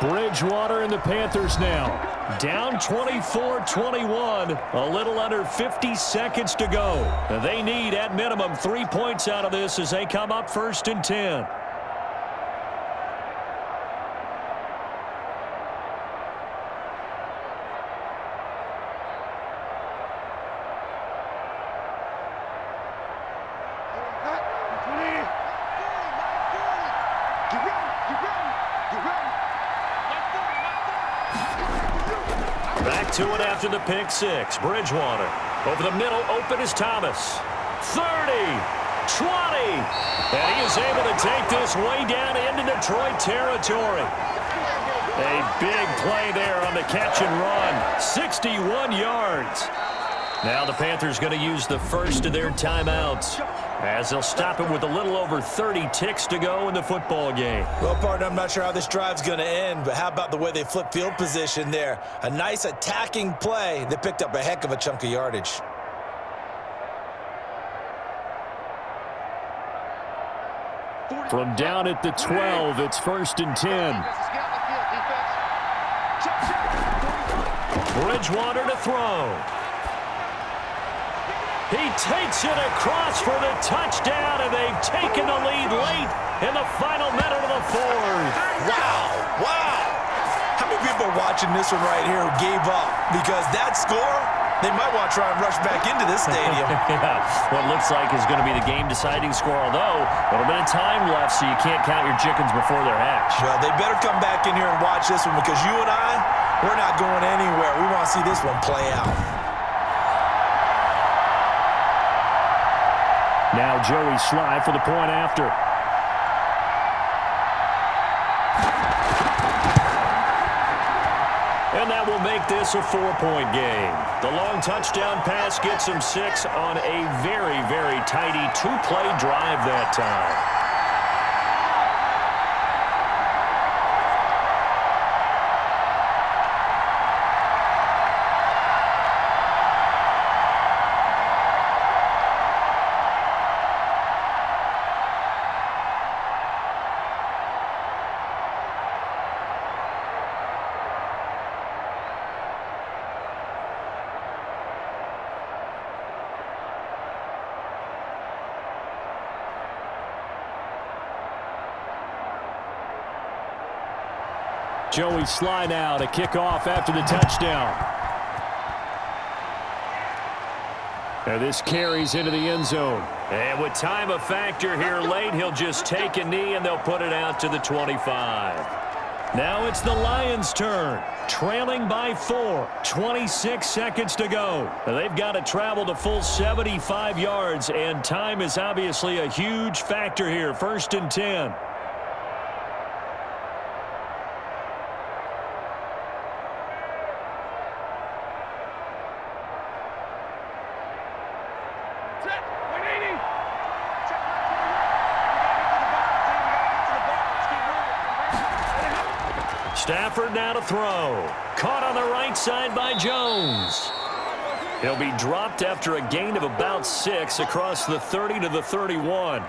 Bridgewater and the Panthers now down 24-21. A little under 50 seconds to go. They need at minimum 3 points out of this as they come up 1st and 10. Back to it after the pick 6. Bridgewater over the middle. Open is Thomas. 30, 20. And he is able to take this way down into Detroit territory. A big play there on the catch and run. 61 yards. Now the Panthers going to use the first of their timeouts as they'll stop it with a little over 30 ticks to go in the football game.
Well, partner, I'm not sure how this drive's going to end, but how about the way they flip field position there? A nice attacking play. They picked up a heck of a chunk of yardage.
From down at the 12, it's 1st and 10.
Bridgewater to throw. He takes it across for the touchdown, and they've taken the lead late in the final minute of the 4th.
Wow, wow. How many people are watching this one right here who gave up? Because that score, they might want to try and rush back into this stadium.
Yeah, what looks like is going to be the game-deciding score, although a little bit of time left, so you can't count your chickens before they're hatched.
Well, they better come back in here and watch this one because you and I, we're not going anywhere. We want to see this one play out.
Now Joey Sly for the point after.
And that will make this a 4-point game. The long touchdown pass gets them 6 on a very, very tidy 2-play drive that time.
Joey Sly now to kick off after the touchdown. Now this carries into the end zone.
And with time a factor here late, he'll just take a knee and they'll put it out to the 25. Now it's the Lions' turn. Trailing by 4. 26 seconds to go. Now they've got to travel the full 75 yards, and time is obviously a huge factor here. 1st and 10. Stafford now to throw. Caught on the right side by Jones. He'll be dropped after a gain of about 6 across the 30 to the 31.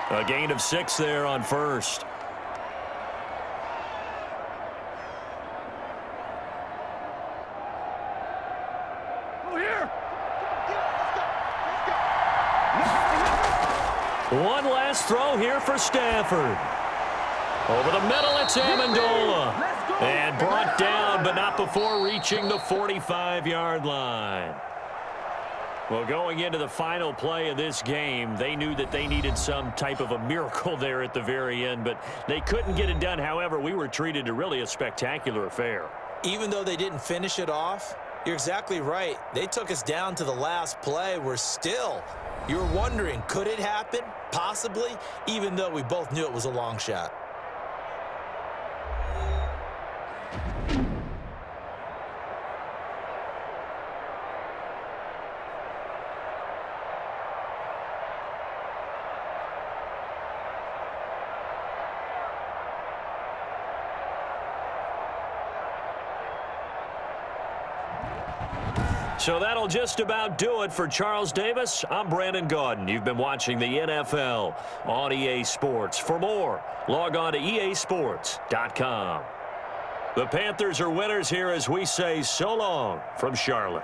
A gain of 6 there on first. One last throw here for Stafford. Over the middle, it's Amendola. And brought down, but not before reaching the 45-yard line. Well, going into the final play of this game, they knew that they needed some type of a miracle there at the very end, but they couldn't get it done. However, we were treated to really a spectacular affair.
Even though they didn't finish it off, you're exactly right. They took us down to the last play. We're still, you were wondering, could it happen? Possibly, even though we both knew it was a long shot.
So that'll just about do it for Charles Davis. I'm Brandon Gaudin. You've been watching the NFL on EA Sports. For more, log on to easports.com. The Panthers are winners here as we say so long from Charlotte.